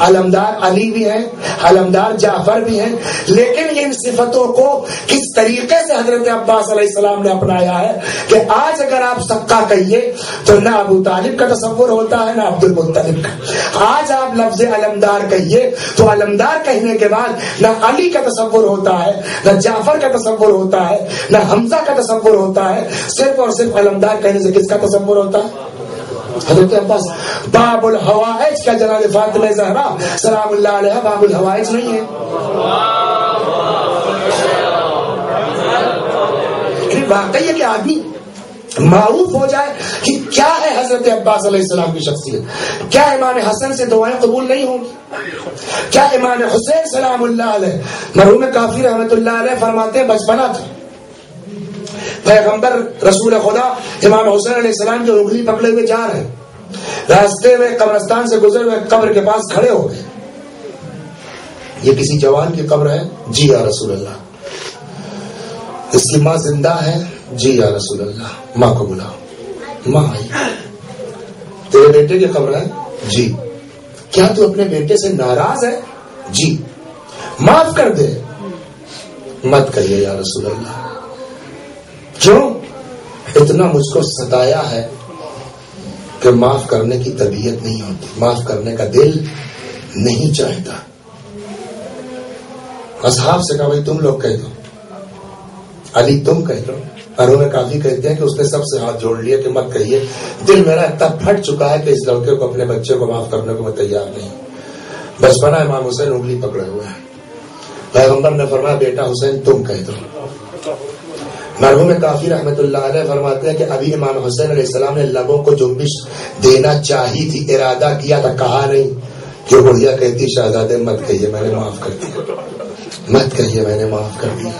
علمدار علی بھی ہے, علمدار جعفر بھی ہیں. لیکن ان صفتوں کو کس طریقے سے حضرت عباس علیہ السلام نے اپنایا ہے کہ آج اگر آپ سقا کہیے تو نہ ابو طالب کا تصور ہوتا ہے نہ عبد المطلب کا. آج آپ لفظ علمدار کہیے تو علمدار کہنے کے بعد نہ علی کا تصور ہوتا ہے, نہ جعفر کا تصور ہوتا ہے, نہ حمزہ کا تصور ہوتا ہے. صرف اور صرف علمدار کہنے سے کس کا تصور ہوتا ہے؟ حضرت عباس. باب الحوائج کا جناب فاطمہ زہرا سلام اللہ علیہ باب الحوائج نہیں ہے. واقعی ہے کہ آدمی معروف ہو جائے کہ کیا ہے حضرت عباس علیہ السلام کی شخصیت. کیا امام حسن سے دعائیں قبول نہیں ہوں گی؟ کیا امام حسین سلام اللہ علیہ, مرحوم کافی رحمت اللہ علیہ فرماتے ہیں بچپنا تھا, پیغمبر رسول خدا امام حسین علیہ السلام جو انگلی پکڑے ہوئے جا رہے ہیں, راستے میں قبرستان سے گزر ہوئے قبر کے پاس کھڑے ہو گئے. یہ کسی جوان کی قبر ہے؟ جی یا رسول اللہ. اس کی ماں زندہ ہے؟ جی یا رسول اللہ. ماں کو بلاؤ. ماں آئی. تیرے بیٹے کی قبر ہے؟ جی. کیا تو اپنے بیٹے سے ناراض ہے؟ جی. معاف کر دے. مت کریے یا رسول اللہ. کیوں؟ اتنا مجھ کو ستایا ہے کہ معاف کرنے کی طبیعت نہیں ہوتی, معاف کرنے کا دل نہیں چاہتا. اصحاب سے کہا بھائی تم لوگ کہہ دو، علی تم کہہ دو۔ مرحوم کافی کہتے ہیں کہ اس نے سب سے ہاتھ جوڑ لیا کہ مت کہیے، دل میرا اتنا پھٹ چکا ہے کہ اس لڑکے کو، اپنے بچے کو معاف کرنے کو میں تیار نہیں۔ بچپنا امام حسین انگلی پکڑے ہوئے ہیں، پیغمبر نے فرمایا بیٹا حسین تم کہہ دو۔ مرحوم کافی رحمت اللہ علیہ فرماتے ہیں کہ ابھی امام حسین علیہ السلام نے لبوں کو جنبش دینا چاہی تھی، ارادہ کیا تھا، کہا نہیں۔ کہ بڑھیا کہتی شہزادے مت کہیے میں نے معاف کر دیا، مت کہیے میں نے معاف کر دیا۔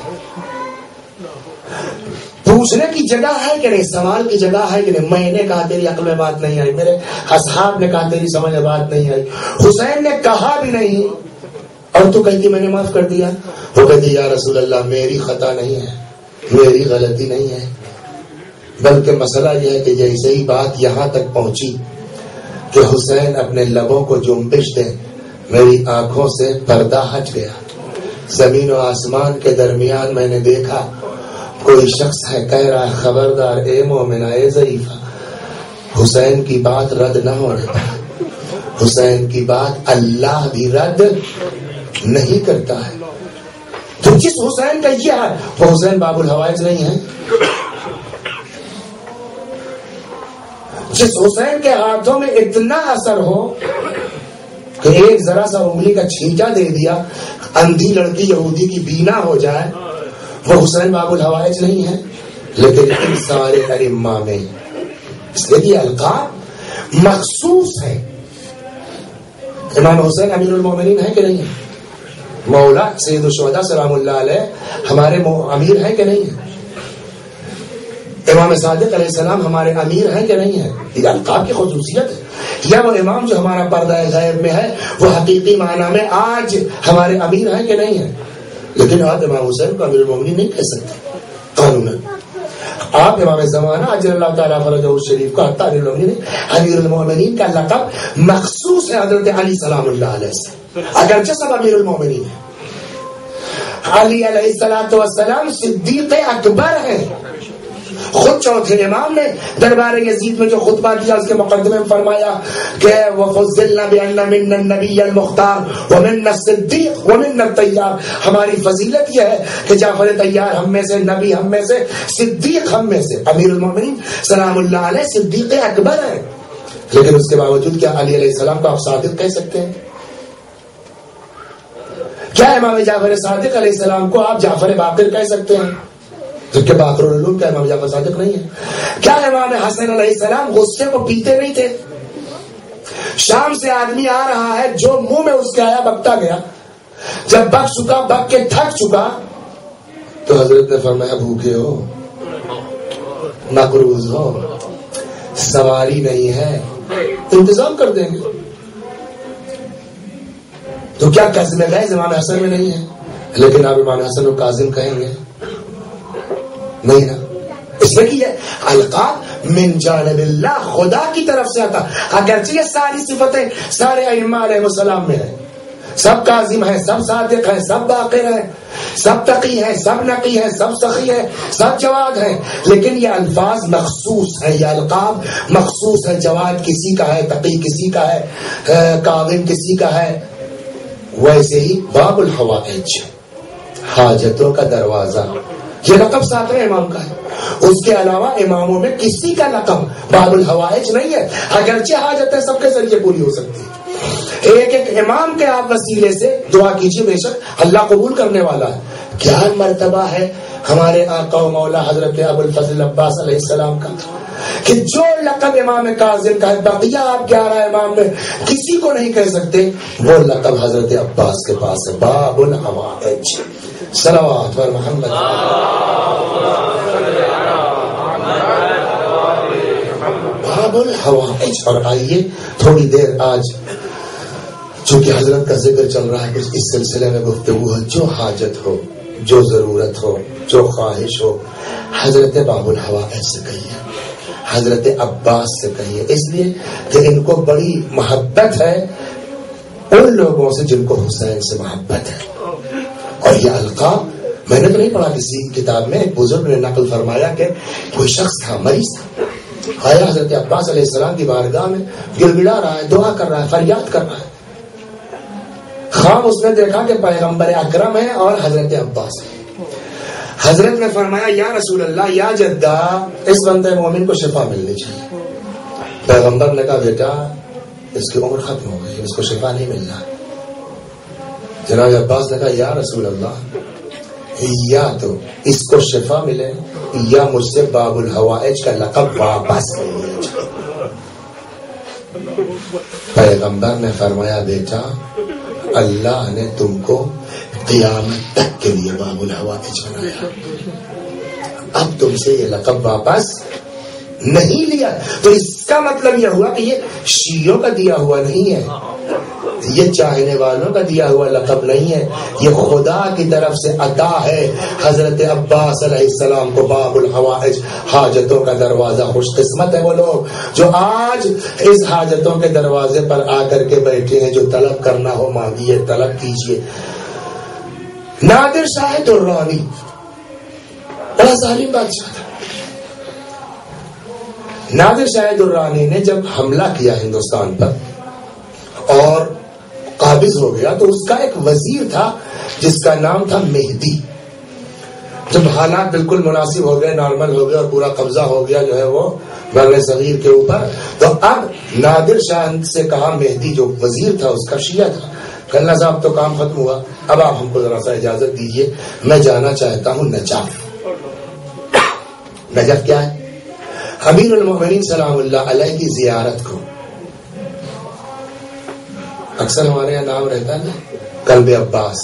پوچھنے کی جگہ ہے کہ نہیں، سوال کی جگہ ہے کہ نہیں۔ میں نے کہا تیری عقل میں بات نہیں آئی، میرے اصحاب نے کہا تیری سمجھ میں بات نہیں آئی، حسین نے کہا بھی نہیں اور تو کہتی میں نے معاف کر دیا۔ وہ کہتی یا رسول اللہ میری خطا نہیں ہے، میری غلطی نہیں ہے، بلکہ مسئلہ یہ ہے کہ جیسے ہی بات یہاں تک پہنچی کہ حسین اپنے لبوں کو جنبش دے، میری آنکھوں سے پردہ ہٹ گیا۔ زمین و آسمان کے درمیان میں نے دیکھا کوئی شخص ہے کہہ رہا ہے خبردار اے مومنہ اے ضعیفہ، حسین کی بات رد نہ ہونے پائے، حسین کی بات اللہ بھی رد نہیں کرتا ہے۔ تو جس حسین کا یہ ہے وہ حسین باب الحوائج نہیں ہے۔ جس حسین کے ہاتھوں میں اتنا اثر ہو کہ ایک ذرا سا انگلی کا چھینٹا دے دیا اندھی لڑکی یہودی کی بینا ہو جائے، وہ حسین باب الحوائج نہیں ہے۔ لیکن ان سارے ائمہ میں اس لیے یہ القاب مخصوص ہے۔ امام حسین امیر المومنین ہے کہ نہیں ہے؟ مولا سید الشہداء سلام اللہ علیہ ہمارے امیر ہیں کہ نہیں ہے؟ امام صادق علیہ السلام ہمارے امیر ہیں کہ نہیں ہے؟ یہ القاب کی خصوصیت ہے۔ یا وہ امام جو ہمارا پردہ غیب میں ہے وہ حقیقی معنی میں آج ہمارے امیر ہیں کہ نہیں ہے؟ لیکن آپ امام حسین کو امیر المومنین نہیں کہہ سکتے قانون۔ آپ امام زمانہ اجل اللہ تعالیٰ فرجہ الشریف کو حتی امیر المومنین کا لقب مخصوص ہے حضرت علی سلام اللہ علیہ سے، اگرچہ سب امیر المومنین ہیں۔ علی علیہ السلام صدیق اکبر ہیں۔ خود چوتھے امام نے دربار یزید میں جو خطبہ دیا اس کے مقدمے میں فرمایا کہ وَفُضِّلْنَا بِأَنَّ مِنَّا النَّبِيَّ الْمُخْتَارِ وَمِنَّا الصِّدِّيقُ وَمِنَّا الطَّيَّارِ، ہماری فضیلت یہ ہے کہ جعفر طیار ہم میں سے، نبی ہم میں سے، صدیق ہم میں سے۔ امیر المومنین سلام اللہ علیہ صدیق اکبر ہے، لیکن اس کے باوجود کیا علی علیہ السلام کو آپ صادق کہہ سکتے ہیں؟ کیا امام جعفر صادق علیہ السلام کو آپ جعفر باقر کہہ سکتے ہیں؟ جبکہ باقر العلوم کا امام جعفر صادق نہیں ہے۔ کیا امام حسن علیہ السلام غصے کو پیتے نہیں تھے؟ شام سے آدمی آ رہا ہے، جو منہ میں اس کے آیا بکتا گیا، جب بک چکا، بک کے تھک چکا تو حضرت نے فرمایا بھوکے ہو، مقروض ہو، سواری نہیں ہے، انتظام کر دیں گے۔ تو کیا قسم غیظ امام حسن میں نہیں ہے؟ لیکن آپ امام حسن کو کاظم کہیں گے نہیں نا، اس لیے کہ یہ القاب من جانب اللہ، خدا کی طرف سے آتا۔ اگرچہ یہ ساری صفتیں سارے ائمہ علیہ السلام میں ہیں، سب کاظم ہیں، سب صادق ہیں، سب باقر ہیں، سب تقی ہیں، سب نقی ہیں، سب سخی ہیں، سب جواد ہیں، لیکن یہ الفاظ مخصوص ہیں، یہ القاب مخصوص ہے۔ جواد کسی کا ہے، تقی کسی کا ہے، کاظم کسی کا ہے۔ ویسے ہی باب الحوائج، حاجتوں کا دروازہ، یہ لقب ساتویں امام کا ہے۔ اس کے علاوہ اماموں میں کسی کا لقب باب الحوائج نہیں ہے، اگرچہ حاجتیں سب کے ذریعے پوری ہو سکتی ہیں۔ ایک ایک امام کے آپ وسیلے سے دعا کیجیے، بے شک اللہ قبول کرنے والا ہے۔ کیا مرتبہ ہے ہمارے آقا و مولا حضرت ابو الفضل عباس علیہ السلام کا کہ جو لقب امام کاظم کا ہے بقیہ آپ 11 امام میں کسی کو نہیں کہہ سکتے، وہ لقب حضرت عباس کے پاس ہے، باب الحوائج۔ صلوات پر محمد۔ باب الحوائج۔ اور آئیے تھوڑی دیر آج چونکہ حضرت کا ذکر چل رہا ہے، کچھ اس سلسلے میں گفتگو ہے۔ جو حاجت ہو، جو ضرورت ہو، جو خواہش ہو، حضرت باب الحوائج سے کہیے، حضرت عباس سے کہیے، اس لیے کہ ان کو بڑی محبت ہے ان لوگوں سے جن کو حسین سے محبت ہے۔ اور یہ القاب میں نے تو نہیں پڑھا کسی کتاب میں، ایک بزرگ نے نقل فرمایا کہ کوئی شخص تھا، مریض تھا، آیا حضرت عباس علیہ السلام کی بارگاہ میں، گڑگڑا رہا ہے، دعا کر رہا ہے، فریاد کر رہا ہے، خواب اس نے دیکھا کہ پیغمبر اکرم ہے اور حضرت عباس ہے. حضرت نے فرمایا یا رسول اللہ یا جدہ اس بندے مومن کو شفا ملنی چاہیے. پیغمبر نے کہا بیٹا اس کی عمر ختم ہو گئی, اس کو شفا نہیں ملنا. جناب عباس نے کہا یا رسول اللہ یا تو اس کو شفا ملے یا مجھ سے باب الحوائج کا لقب واپس لے جائے. پیغمبر نے فرمایا بیٹا اللہ نے تم کو قیامت تک کے لیے باب الحوائج بنایا, اب تم سے یہ لقب واپس نہیں لیا. تو اس کا مطلب یہ ہوا کہ یہ شیعوں کا دیا ہوا نہیں ہے, یہ چاہنے والوں کا دیا ہوا لقب نہیں ہے, یہ خدا کی طرف سے عطا ہے. حضرت عباس علیہ السلام کو باب الحوائج, حاجتوں کا دروازہ. خوش قسمت ہے وہ لوگ جو آج اس حاجتوں کے دروازے پر آ کر کے بیٹھے ہیں. جو طلب کرنا ہو مانگیے, طلب کیجیے. نادر شاہ درانی بڑا ظالم بادشاہ تھا. نادر شاہ درانی نے جب حملہ کیا ہندوستان پر اور قابض ہو گیا تو اس کا ایک وزیر تھا جس کا نام تھا مہدی. جب حالات بالکل مناسب ہو گئے, نارمل ہو گئے اور پورا قبضہ ہو گیا جو ہے وہ بر صغیر کے اوپر, تو اب نادر شاہ سے کہا, مہدی جو وزیر تھا اس کا شیعہ تھا, کہ اللہ صاحب تو کام ختم ہوا, اب آپ ہم کو ذرا سا اجازت دیجیے, میں جانا چاہتا ہوں نجف. نجف کیا ہے؟ امیر المومنین سلام اللہ علیہ کی زیارت کو. اکثر ہمارے یہاں نام رہتا ہے نا, قلب عباس,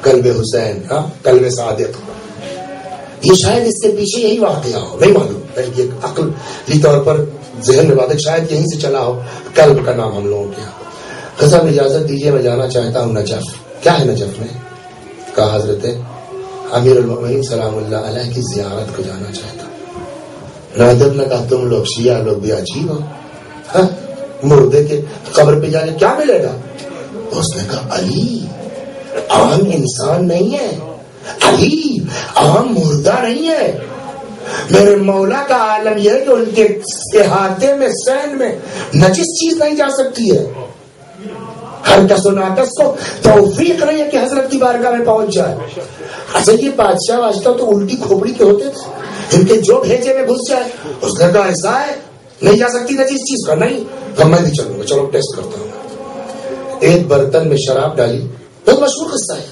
قلب حسین, قلب صادق. یہ شاید اس کے پیچھے یہی واقعہ ہو, نہیں معلوم, یہ عقلی طور پر ذہن میں بات ہے, شاید یہیں سے چلا ہو. قلب کا نام ہم لوگوں کے یہاں. صاحب اجازت دیجیے میں جانا چاہتا ہوں نجف. کیا ہے نجف میں؟ کہا حضرت امیر المومنین سلام اللہ علیہ کی زیارت کو جانا چاہتا ہوں. نادر نے کہا تم لوگ شیعہ لوگ بھی عجیب ہو, مردے کے قبر پہ جانے کیا ملے گا؟ اس نے کہا علی عام انسان نہیں ہے, علی عام مردہ نہیں ہے. میرے مولا کا عالم یہ ہے کہ ان کے احاطے میں سین میں نجس چیز نہیں جا سکتی ہے. ہر کس و ناقص کو توفیق نہیں ہے کہ حضرت کی بارگاہ میں پہنچ جائے. اچھا یہ بادشاہ واسطہ تو الٹی کھوپڑی کے ہوتے تھے, ان کے جو بھیجے میں گھس جائے. اس نے کہا ایسا ہے نہیں جا سکتی نجس چیز کا, نہیں تو میں بھی چلوں گا, چلو ٹیسٹ کرتا ہوں. ایک برتن میں شراب ڈالی, بہت مشہور قصہ ہے.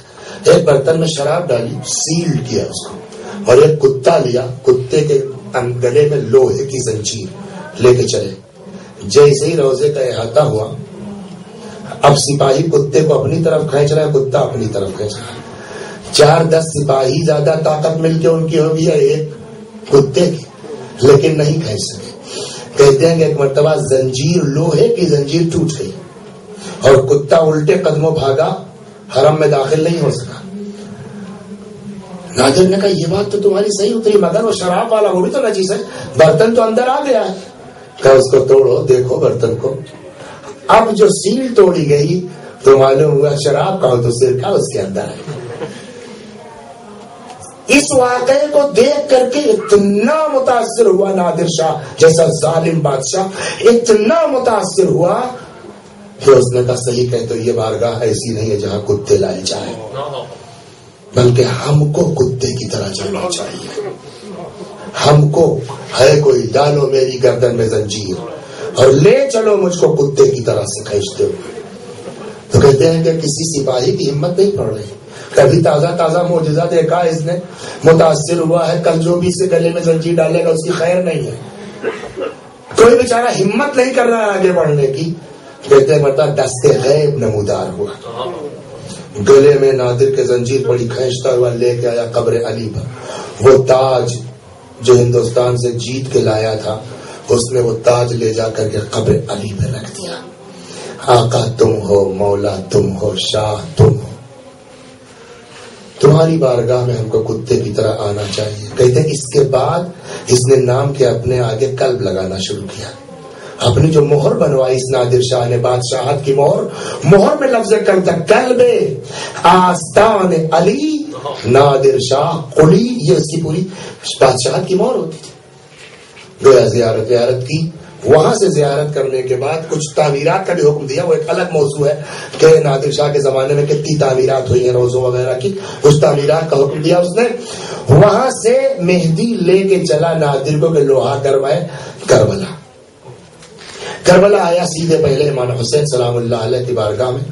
ایک برتن میں شراب ڈالی, سیل کیا اس کو, اور ایک کتا لیا, کتے کے گلے میں لوہے کی زنجیر لے کے چلے. جیسے ہی روزے کا احاطہ ہوا, اب سپاہی کتے کو اپنی طرف کھینچ رہا ہے, کتا اپنی طرف کھینچ رہا ہے. 4-10 سپاہی زیادہ طاقت مل کے ان کی ہوگی ہے ایک کتے کی, لیکن نہیں کھینچ سکے. کہتے ہیں کہ ایک مرتبہ زنجیر, لوہے کی زنجیر ٹوٹ گئی اور کتا الٹے قدموں بھاگا, حرم میں داخل نہیں ہو سکا. نادر نے کہا یہ بات تو تمہاری صحیح اتری, مگر وہ شراب والا وہ بھی تو نجیس ہے, برتن تو اندر آ گیا ہے. کہا اس کو توڑو, دیکھو برتن کو. اب جو سیل توڑی گئی تو معلوم ہوا شراب کا ہو تو سرکہ اس کے اندر ہے. اس واقعے کو دیکھ کر کے اتنا متاثر ہوا نادر شاہ جیسا ظالم بادشاہ, اتنا متاثر ہوا کہ اس نے کہا صحیح کہ تو یہ بارگاہ ایسی نہیں ہے جہاں کتے لائے جائیں, بلکہ ہم کو کتے کی طرح جانا چاہیے. ہم کو ہے کوئی, ڈالو میری گردن میں زنجیر اور لے چلو مجھ کو کتے کی طرح سے کھینچتے ہوئے. تو کہتے ہیں کہ کسی سپاہی کی ہمت نہیں پڑ رہی. کبھی تازہ تازہ معجزہ دیکھا اس نے, متاثر ہوا ہے, کل جو بھی اسے گلے میں زنجیر ڈالے گا اس کی خیر نہیں ہے. کوئی بیچارہ ہمت نہیں کر رہا ہے آگے بڑھنے کی. کہتے ہیں مطلب دست غیب نمودار ہوا, گلے میں نادر کے زنجیر پڑی, کھینچتا ہوا لے کے آیا قبر علی پر. وہ تاج جو ہندوستان سے جیت کے لایا تھا, اس نے وہ تاج لے جا کر کے قبر علی پہ رکھ دیا. آقا تم ہو, مولا تم ہو, شاہ تم ہو, تمہاری بارگاہ میں ہم کو کتے کی طرح آنا چاہیے. کہتے ہیں اس کے بعد اس نے نام کے اپنے آگے قلب لگانا شروع کیا. اپنی جو مہر بنوائی اس نادر شاہ نے, بادشاہت کی مہر میں لفظ قلب تھا, قلب آستان علی نادر شاہ قلی, یہ اس کی پوری بادشاہت کی مہر ہوتی تھی. گیا زیارت کی, وہاں سے زیارت کرنے کے بعد کچھ تعمیرات کا بھی حکم دیا، وہ ایک الگ موضوع ہے کہ نادر شاہ کے زمانے میں کتنی تعمیرات ہوئی ہیں روزوں وغیرہ کی، اس تعمیرات کا حکم دیا اس نے۔ وہاں سے مہدی لے کے چلا نادر کو کہ لوہا گرمائے کربلا۔ کربلا آیا سیدھے پہلے امام حسین سلام اللہ علیہ کی بارگاہ میں،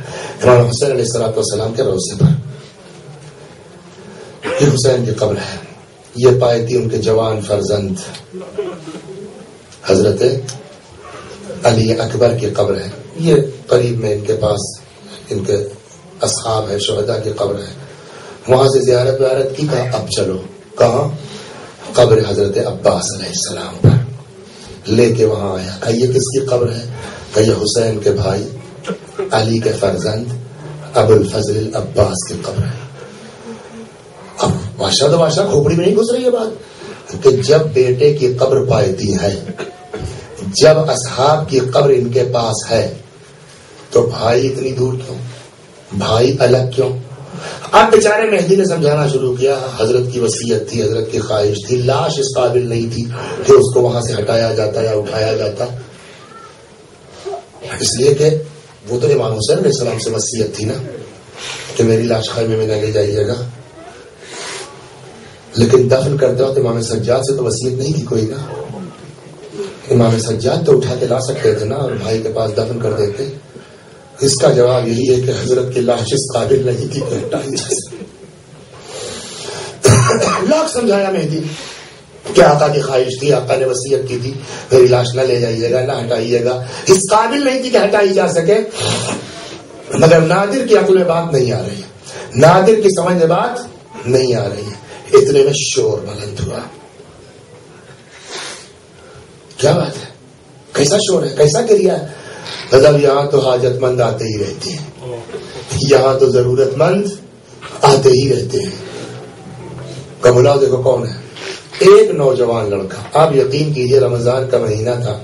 امام حسین علیہ الصلوۃ والسلام کے روضے پر۔ یہ حسین کی قبر ہے، یہ پائے تھی ان کے جوان فرزند حضرت علی اکبر کی قبر ہے، یہ قریب میں ان کے پاس ان کے اصحاب ہے، شہداء کی قبر ہے۔ وہاں سے زیارت ویارت کی، کہا اب چلو کہاں؟ قبر حضرت عباس علیہ السلام پر لے کے وہاں آیا۔ کہا یہ کس کی قبر ہے؟ کہ یہ حسین کے بھائی علی کے فرزند ابو الفضل العباس کی قبر ہے۔ اب بادشاہ تو بادشاہ کھوپڑی میں نہیں گھس رہی ہے بات کہ جب بیٹے کی قبر پائتی ہے، جب اصحاب کی قبر ان کے پاس ہے، تو بھائی اتنی دور کیوں، بھائی الگ کیوں؟ اب بیچارے مہدی نے سمجھانا شروع کیا، حضرت کی وصیت تھی، حضرت کی خواہش تھی، لاش اس قابل نہیں تھی کہ اس کو وہاں سے ہٹایا جاتا یا اٹھایا جاتا، اس لیے کہ وہ تو امام حسین علیہ السلام سے وصیت تھی نا کہ میری لاش خیمے میں نہ لے جائیے گا، لیکن دفن کرتے وقت امام سجاد سے تو وصیت نہیں تھی کوئی نا، امام سجاد تو اٹھا کے لا سکتے تھے نا اور بھائی کے پاس دفن کر دیتے۔ اس کا جواب یہی ہے کہ حضرت کی لاش اس قابل نہیں تھی کہ ہٹائی جا سکے۔ لاکھ سمجھایا مہدی کہ آقا کی خواہش تھی، آقا نے وصیت کی تھی میری لاش نہ لے جائیے گا، نہ ہٹائیے گا، اس قابل نہیں تھی کہ ہٹائی جا سکے، مگر نادر کی عقل میں بات نہیں آ رہی ہے، نادر کی سمجھ میں بات نہیں آ رہی ہے۔ اتنے میں شور بلند ہوا۔ کیا بات ہے؟ کیسا شور ہے، کیسا گریا ہے؟ مطلب یہاں تو حاجت مند آتے ہی رہتے ہیں، یہاں تو ضرورت مند آتے ہی رہتے ہیں۔ کہ بلاؤ دیکھو کون ہے؟ ایک نوجوان لڑکا۔ آپ یقین کیجئے رمضان کا مہینہ تھا،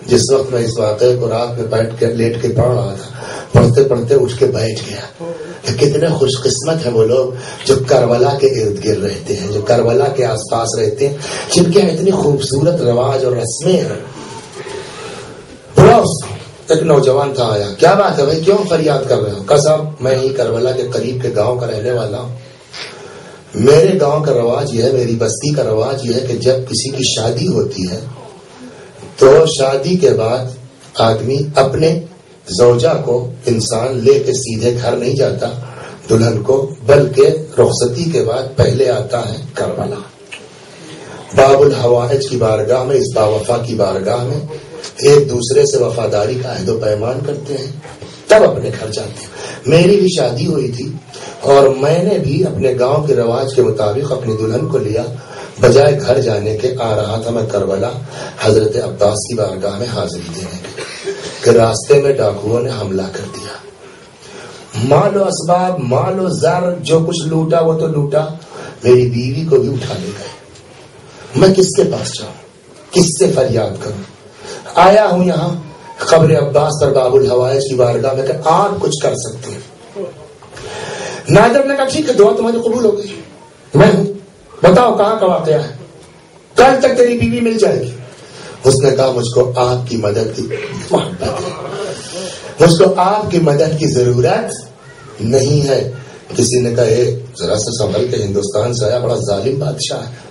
جس وقت میں اس واقعے کو رات میں بیٹھ کے لیٹ کے پڑھ رہا تھا، پڑھتے پڑھتے اٹھ کے بیٹھ گیا کہ کتنے خوش قسمت ہیں وہ لوگ جو کربلا کے ارد گرد رہتے ہیں، جو کربلا کے آس پاس رہتے ہیں، جن کے اتنی خوبصورت رواج اور رسمیں ہیں۔ ایک نوجوان تھا، آیا، کیا بات ہے بھائی، کیوں فریاد کر رہے ہو؟ کہا صاحب میں ہی کربلا کے قریب کے گاؤں کا رہنے والا ہوں، میرے گاؤں کا رواج یہ ہے، میری بستی کا رواج یہ ہے کہ جب کسی کی شادی ہوتی ہے تو شادی کے بعد آدمی اپنے زوجہ کو انسان لے کے سیدھے گھر نہیں جاتا دلہن کو، بلکہ رخصتی کے بعد پہلے آتا ہے کربلا، باب الحوائج کی بارگاہ میں، اس باوفا کی بارگاہ میں ایک دوسرے سے وفاداری کا عہد و پیمان کرتے ہیں، تب اپنے گھر جاتے ہیں۔ میری بھی شادی ہوئی تھی اور میں نے بھی اپنے گاؤں کے رواج کے مطابق اپنی دلہن کو لیا، بجائے گھر جانے کے آ رہا تھا میں کربلا حضرت عباس کی بارگاہ میں حاضری دینے کے، کہ راستے میں ڈاکوؤں نے حملہ کر دیا، مال و اسباب، مال و زر جو کچھ لوٹا وہ تو لوٹا، میری بیوی کو بھی اٹھا لے گئے، میں کس کے پاس جاؤں، کس سے فریاد کروں؟ آیا ہوں یہاں قبر عباس پر باب الحوائج کی بارگاہ میں کہ آپ کچھ کر سکتے ہیں۔ نادر نے کہا ٹھیک ہے، دعا تمہاری قبول ہو گئی، میں ہوں، بتاؤ کہاں کا واقعہ ہے، کل تک تیری بیوی مل جائے گی۔ اس نے کہا مجھ کو آپ کی مدد کی محبت ہے، مجھ کو آپ کی مدد کی ضرورت نہیں ہے۔ کسی نے کہا ذرا سا سنبھل کے، ہندوستان سے آیا بڑا ظالم بادشاہ ہے۔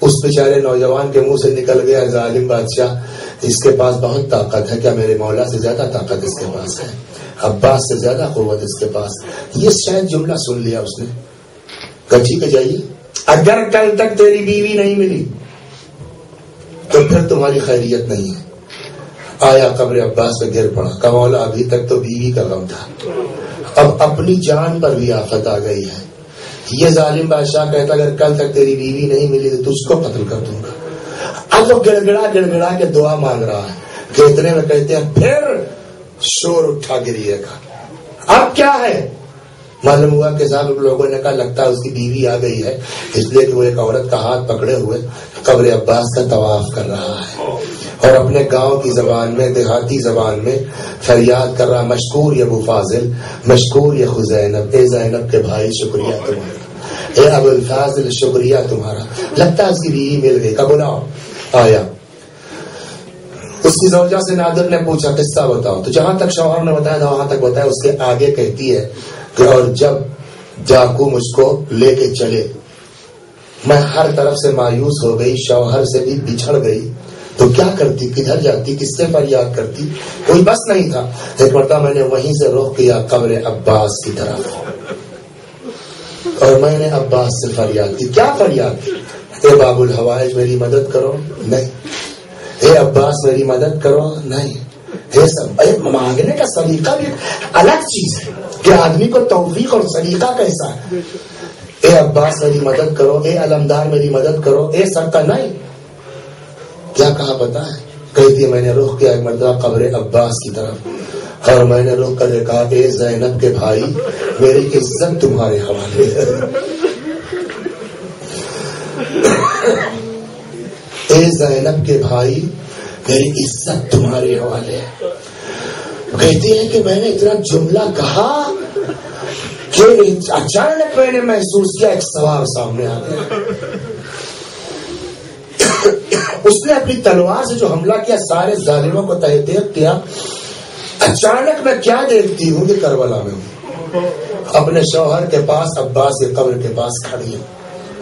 اس بیچارے نوجوان کے منہ سے نکل گیا ظالم بادشاہ، اس کے پاس بہت طاقت ہے، کیا میرے مولا سے زیادہ طاقت اس کے پاس ہے، عباس سے زیادہ قوت اس کے پاس۔ یہ شاید جملہ سن لیا اس نے، کہا ٹھیک ہے جائیے، اگر کل تک تیری بیوی نہیں ملی تو پھر تمہاری خیریت نہیں ہے۔ آیا قبر عباس پہ گر پڑا، کہ مولا ابھی تک تو بیوی کا غم تھا، اب اپنی جان پر بھی آفت آ گئی ہے۔ یہ ظالم بادشاہ کہتا اگر کل تک تیری بیوی نہیں ملی تو تجھ کو قتل کر دوں گا۔ اب وہ گڑ گڑا کے دعا مانگ رہا ہے کہ اتنے میں کہتے ہیں پھر شور اٹھا گریے کا۔ اب کیا ہے؟ معلوم ہوا کہ صاحب لوگوں نے کہا لگتا ہے اس کی بیوی آ گئی ہے، اس لیے کہ وہ ایک عورت کا ہاتھ پکڑے ہوئے قبر عباس کا طواف کر رہا ہے اور اپنے گاؤں کی زبان میں، دیہاتی زبان میں فریاد کر رہا، مشکور یا ابو فاضل، مشکور یا خزینب، اے زینب کے بھائی شکریہ تمہارا، اے ابو الفاضل شکریہ تمہارا۔ لگتا ہے اس کی بیوی مل گئی، کب بلاؤ۔ آیا اس کی زوجہ سے نادر نے پوچھا قصہ بتاؤ، تو جہاں تک شوہر نے بتایا تھا وہاں تک بتایا. اس کے آگے کہتی ہے کہ اور جب ڈاکو مجھ کو لے کے چلے میں ہر طرف سے مایوس ہو گئی، شوہر سے بھی بچھڑ گئی، تو کیا کرتی، کدھر جاتی، کس سے فریاد کرتی، کوئی بس نہیں تھا. ایک مرتبہ میں نے وہیں سے رخ کیا قبر عباس کی طرف اور میں نے عباس سے فریاد کی. کیا فریاد کی؟ اے باب الحوائج میری مدد کرو، نہیں. اے عباس میری مدد کرو، نہیں. اے سب مانگنے کا سلیقہ بھی الگ چیز ہے کہ آدمی کو توفیق اور سلیقہ کیسا ہے. اے عباس میری مدد کرو، اے علمدار میری مدد کرو، اے سب کا نہیں. کیا کہا پتا ہے؟ کہتی ہے میں نے رخ کیا ایک مرتبہ قبر عباس کی طرف اور میں نے رخ کر کہا اے زینب کے بھائی میری عزت تمہارے حوالے ہے. اے زینب کے بھائی میری عزت تمہارے حوالے ہے. کہتی ہے کہ میں نے اتنا جملہ کہا کہ اچانک میں نے محسوس کیا ایک سوار سامنے آ گیا. اس نے اپنی تلوار سے جو حملہ کیا سارے ظالموں کو تحقیق کیا. اچانک میں کیا دیکھتی ہوں کہ کربلا میں ہوں، اپنے شوہر کے پاس عباس کی قبر کے پاس کھڑی ہوں.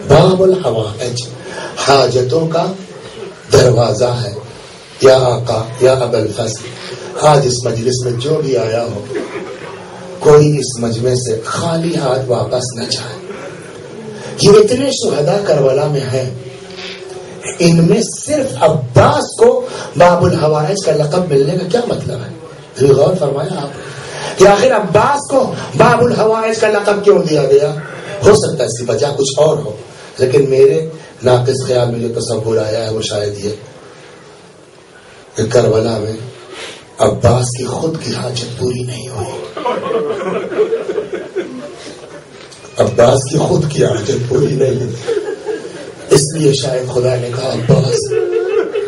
باب الحوائج حاجتوں کا دروازہ ہے. یا آقا یا ابا الفضل، آج اس مجلس میں جو بھی آیا ہو کوئی اس مجمع سے خالی ہاتھ واپس نہ جائے. یہ اتنے شہداء کربلا میں ہیں، ان میں صرف عباس کو باب الحوائج کا لقب ملنے کا کیا مطلب ہے؟ یہ غور فرمایا آپ کہ آخر عباس کو باب الحوائج کا لقب کیوں دیا گیا؟ ہو سکتا ہے اس کی وجہ کچھ اور ہو، لیکن میرے ناقص خیال میں جو تصور آیا ہے وہ شاید یہ کہ کربلا میں عباس کی خود کی حاجت پوری نہیں ہوئی. عباس کی خود کی حاجت پوری نہیں ہوئی، اس لیے شاید خدا نے کہا عباس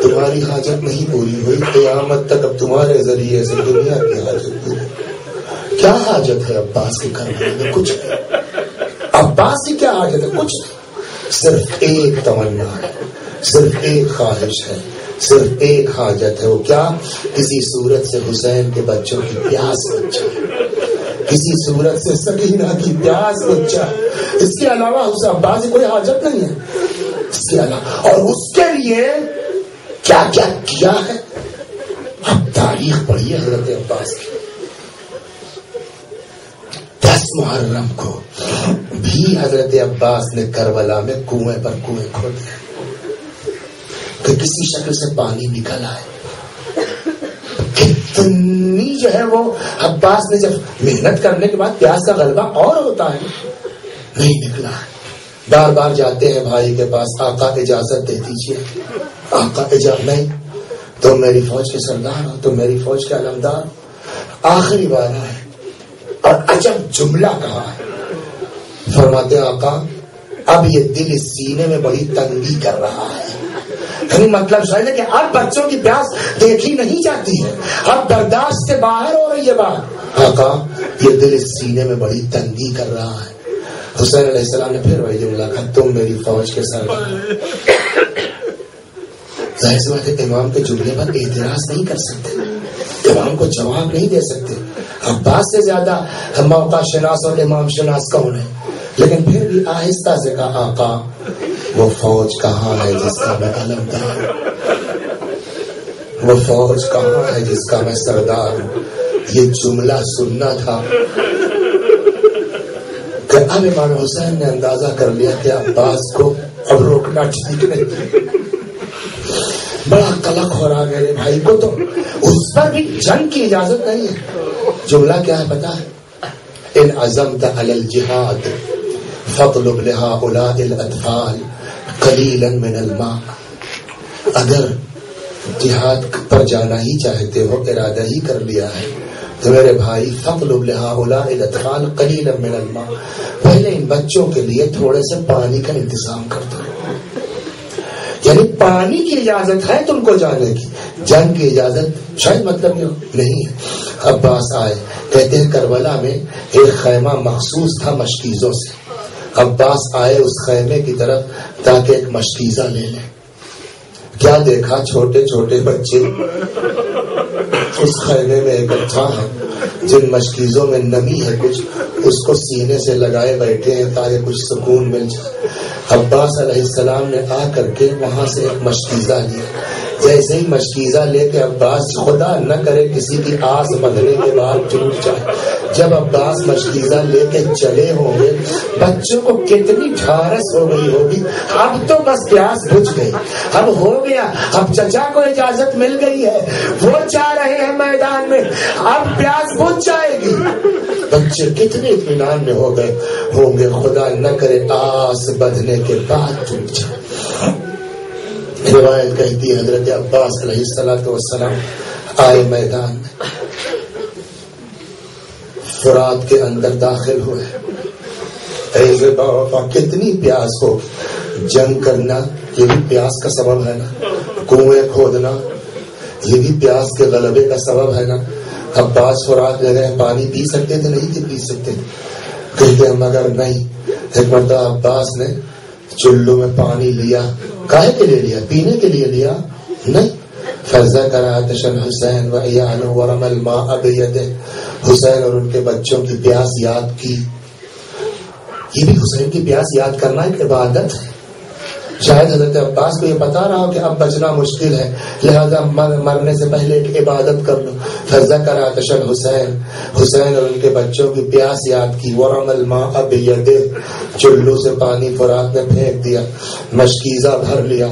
تمہاری حاجت نہیں پوری ہوئی، قیامت تک اب تمہارے ذریعے سے دنیا کی حاجت پوری. کیا حاجت ہے عباس کے کربلا میں؟ کچھ نہیں. عباس کی کیا حاجت ہے؟ کچھ نہیں. صرف ایک تمنا ہے، صرف ایک خواہش ہے، صرف ایک حاجت ہے. وہ کیا؟ کسی صورت سے حسین کے بچوں کی پیاس بچ جائے، کسی صورت سے سکینہ کی پیاس بچ جائے. اس کے علاوہ اسے عباس کی کوئی حاجت نہیں ہے اس کے علاوہ. اور اس کے لیے کیا کیا کیا ہے اب تاریخ پڑھیے حضرت عباس کی. 10 محرم کو بھی حضرت عباس نے کربلا میں کنویں پر کنویں کھودے کہ کسی شکل سے پانی نکل آئے. کتنی جو ہے وہ عباس نے جب محنت کرنے کے بعد پیاس کا غلبہ اور ہوتا ہے، نہیں نکلا ہے. بار بار جاتے ہیں بھائی کے پاس، آقا اجازت دے دیجیے. آقا اجازت نہیں، تم میری فوج کے سردار ہو، تم میری فوج کے علمدار ہو. آخری بار ہے اور عجب جملہ کہا ہے. فرماتے آقا اب یہ دل اس سینے میں بڑی تنگی کر رہا ہے. یعنی مطلب شاید ہے کہ اب بچوں کی پیاس دیکھی نہیں جاتی ہے، اب برداشت سے باہر ہو رہی ہے بات. آقا یہ دل اس سینے میں بڑی تنگی کر رہا ہے. حسین علیہ السلام نے پھر وہی جملہ کہا تم میری فوج کے سردار. ظاہر سی بات ہے امام کے جملے پر اعتراض نہیں کر سکتے، امام کو جواب نہیں دے سکتے. عباس سے زیادہ موقع شناس اور امام شناس کون ہے؟ لیکن پھر بھی آہستہ سے کہا آقا وہ فوج کہاں ہے جس کا میں علمدار ہوں، وہ فوج کہاں ہے جس کا میں سردار ہوں. یہ جملہ سننا تھا کہ اب امام حسین نے اندازہ کر لیا کہ عباس کو اب روکنا ٹھیک نہیں. بڑا قلق ہو رہا میرے بھائی کو، تو اس پر بھی جنگ کی اجازت نہیں ہے. جملہ کیا ہے پتا ہے؟ ان عزمت علی الجہاد فاطلب لهؤلاء الاطفال قلیلا من الماء. اگر جہاد پر جانا ہی چاہتے ہو، ارادہ ہی کر لیا ہے، تو میرے بھائی فاطلب لهؤلاء الاطفال قلیلا من الماء، پہلے ان بچوں کے لیے تھوڑے سے پانی کا انتظام کر دو. یعنی پانی کی اجازت ہے تم کو جانے کی، جنگ کی اجازت شاید مطلب یہ نہیں ہے. عباس آئے، کہتے ہیں کربلا میں ایک خیمہ مخصوص تھا مشکیزوں سے. عباس آئے اس خیمے کی طرف تاکہ ایک مشکیزہ لے لیں. کیا دیکھا چھوٹے چھوٹے بچے اس خیمے میں اکٹھا ہیں، جن مشکیزوں میں نمی ہے کچھ، اس کو سینے سے لگائے بیٹھے ہیں تاکہ کچھ سکون مل جائے۔ عباس علیہ السلام نے آ کر کے وہاں سے ایک مشکیزہ لیا، جیسے ہی مشکیزہ لے کے عباس، خدا نہ کرے کسی کی آس بندھنے کے بعد ٹوٹ جائے، جب عباس مشکیزہ لے کے چلے ہوں گے، بچوں کو کتنی ڈھارس ہو گئی ہوگی، اب تو بس پیاس بجھ گئی، اب ہو گیا، اب چچا کو اجازت مل گئی ہے، وہ جا رہے ہیں میدان میں، اب پیاس بجھ جائے گی۔ بچے کتنے اطمینان میں ہو گئے ہوں گے، خدا نہ کرے آس بندھنے کے بعد ٹوٹ جائے۔ روایت کہتی ہے حضرت عباس علیہ السلام آئے میدان میں، فرات کے اندر داخل ہوئے۔ اے بابا کتنی پیاس ہو، جنگ کرنا یہ بھی پیاس کا سبب ہے نا، کنویں کھودنا یہ بھی پیاس کے غلبے کا سبب ہے نا۔ عباس فرات لے گئے، پانی پی سکتے تھے؟ نہیں تھے پی سکتے، کہتے ہیں مگر نہیں، ایک مرتبہ عباس نے چلو میں پانی لیا، کاہے کے لیے لیا؟ پینے کے لیے لیا نہیں۔ فذکر عطشن حسین وعیان ورمى الماء بیدہ، حسین اور ان کے بچوں کی پیاس یاد کی۔ یہ بھی حسین کی پیاس یاد کرنا ایک عبادت ہے۔ شاید حضرت عباس کو یہ پتا رہا ہو کہ اب بچنا مشکل ہے، لہذا مرنے سے پہلے ایک عبادت کر لو۔ فذکر عطشن حسین، حسین اور ان کے بچوں کی پیاس یاد کی۔ ورمى الماء بیدہ، چلو سے پانی فرات میں پھینک دیا، مشکیزہ بھر لیا،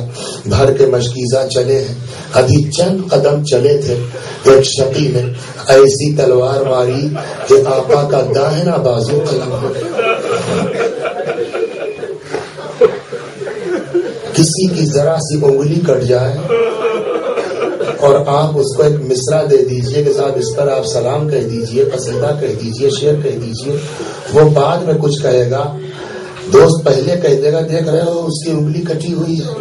بھر کے مشکیزہ چلے ہیں۔ ابھی چند قدم چلے تھے، ایک شقی نے ایسی تلوار ماری کہ آقا کا داہنا بازو قلم ہو گیا۔ کسی کی ذرا سی انگلی کٹ جائے اور آپ اس کو ایک مصرع دے دیجئے کہ صاحب اس پر آپ سلام کہہ دیجئے، قصیدہ کہہ دیجئے، شعر کہہ دیجئے، وہ بعد میں کچھ کہے گا، دوست پہلے کہہ دے گا دیکھ رہے ہو اس کی انگلی کٹی ہوئی ہے،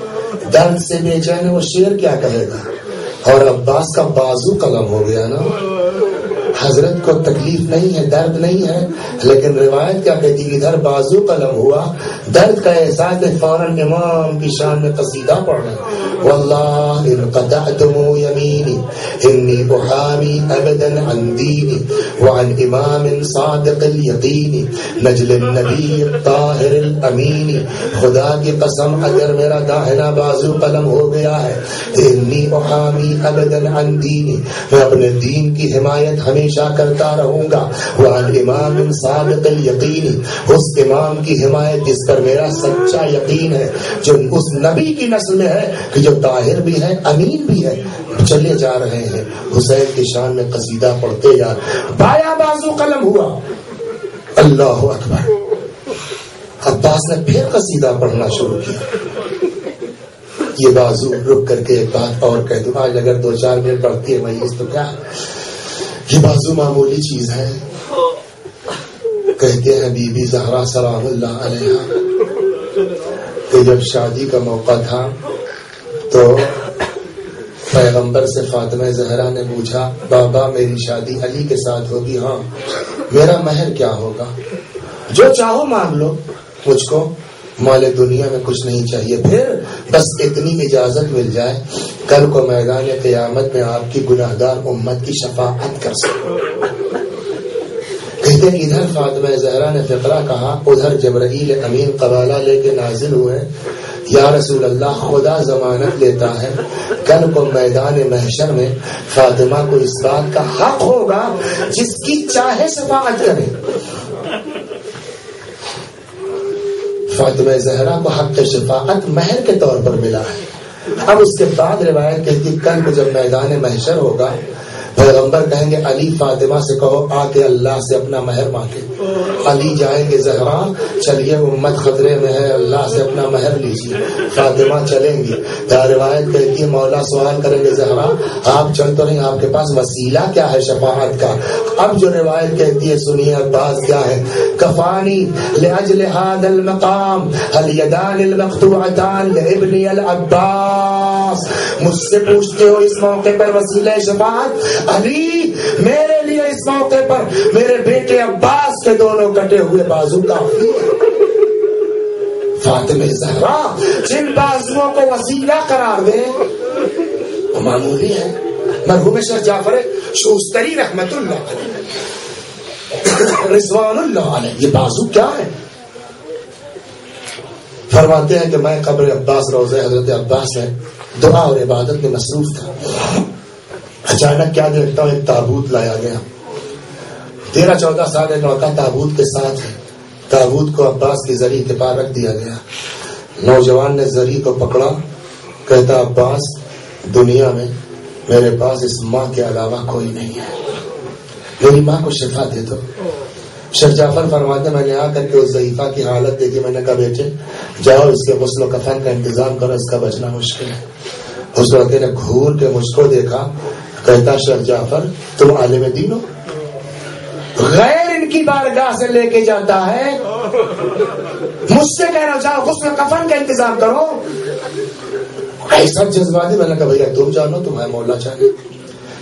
درد سے بے چین، وہ شعر کیا کہے گا۔ اور عباس کا بازو قلم ہو گیا نا۔ حضرت کو تکلیف نہیں ہے، درد نہیں ہے، لیکن روایت کیا کہتی ہے، ادھر بازو قلم ہوا، درد کا احساس ہے، فوراً امام کی شان میں قصیدہ پڑھنا۔ واللہ ان قطعتم یمینی انی احامی ابدا عن دینی وعن امام صادق الیقین نجل النبی الطاہر الامین۔ خدا کی قسم اگر میرا داہنا بازو قلم ہو گیا ہے، انی احامی ابدا عن دینی، میں اپنے دین کی حمایت ہمیشہ کرتا رہوں گا، وعن امام صادق الیقین، اس امام کی حمایت جس پر میرا سچا یقین ہے، جو اس نبی کی نسل میں ہے کہ جو طاہر بھی ہے امین بھی ہے۔ چلے جا رہے ہیں، حسین کی شان میں قصیدہ پڑھتے جا، بایاں بازو قلم ہوا، اللہ اکبر۔ عباس نے پھر قصیدہ پڑھنا شروع کیا۔ یہ بازو رک کر کے ایک بات اور کہہ دوں، آج اگر 2-4 منٹ بڑھتی ہے مجلس تو کیا، یہ بازو معمولی چیز ہے۔ کہتے ہیں بی بی زہرا سلام اللہ علیہا کہ جب شادی کا موقع تھا تو پیغمبر سے فاطمہ زہرا نے پوچھا، بابا میری شادی علی کے ساتھ ہوگی؟ ہاں۔ میرا مہر کیا ہوگا؟ جو چاہو مانگ لو، مجھ کو مال دنیا میں کچھ نہیں چاہیے، پھر بس اتنی اجازت مل جائے کل کو میدان قیامت میں آپ کی گناہگار امت کی شفاعت کر سکوں۔ کہتے ہیں ادھر فاطمہ زہرا نے فقرہ کہا، ادھر جبرائیل امین قبالہ لے کے نازل ہوئے، یا رسول اللہ خدا ضمانت لیتا ہے کل کو میدان محشر میں فاطمہ کو اس بات کا حق ہوگا جس کی چاہے شفاعت کرے۔ فاطمہ زہرا کو حق شفاعت مہر کے طور پر ملا ہے۔ اب اس کے بعد روایت کہتی کل کو جب میدان محشر ہوگا، پیغمبر کہیں گے علی فاطمہ سے کہو آ کے اللہ سے اپنا مہر مانگے۔ علی جائیں گے زہرا چلیے امت خطرے میں ہے، اللہ سے اپنا مہر لیجیے۔ فاطمہ چلیں گی، روایت کہتی ہے مولا سوال کریں گے زہرا آپ چل تو نہیں، آپ کے پاس وسیلہ کیا ہے شفاعت کا؟ اب جو روایت کہتی ہے سنیے عباس کیا ہے، کفانی لاجل هذا المقام الیدان المقطوعتان لابن العباس۔ مجھ سے پوچھتے ہو اس موقع پر وسیلہ شفاعت؟ علی میرے لیے اس موقع پر میرے بیٹے عباس کے دونوں کٹے ہوئے بازو کافی ہے۔ فاطمہ زہرا جن بازوؤں کو وسیلہ قرار دے معمولی ہے. مرحوم شیخ جعفر شوستری رحمت اللہ علیہ رضوان اللہ علیہ یہ بازو کیا ہے؟ فرماتے ہیں کہ میں قبر عباس روضہ حضرت عباس ہے دعا اور عبادت میں مصروف تھا. اچانک کیا دیکھتا ہوں ایک تابوت لایا گیا. 13-14 سال ایک لڑکا تابوت کے ساتھ ہے. تابوت کو عباس کی زری کے پاس رکھ دیا گیا. نوجوان نے زری کو پکڑا, کہتا عباس دنیا میں میرے پاس اس ماں کے علاوہ کوئی نہیں ہے, میری ماں کو شفا دے دو. شیخ جعفر فرماتے میں نے آ کر کے اس ضعیفہ کی حالت دیکھی. میں نے کہا بیٹے جاؤ اس کے غسل و کفن کا انتظام کرو, اس کا بچنا مشکل ہے. اس لڑکے نے گھور کے مجھ کو دیکھا, کہتا شیخ جعفر تم عالم دین ہو, غیر ان کی بارگاہ سے لے کے جاتا ہے, مجھ سے کہہ رہا جاؤ غسل و کفن کا انتظام کرو. ایسا جذباتی. میں نے کہا بھیا تم جانو تمہارے مولا چاہیے.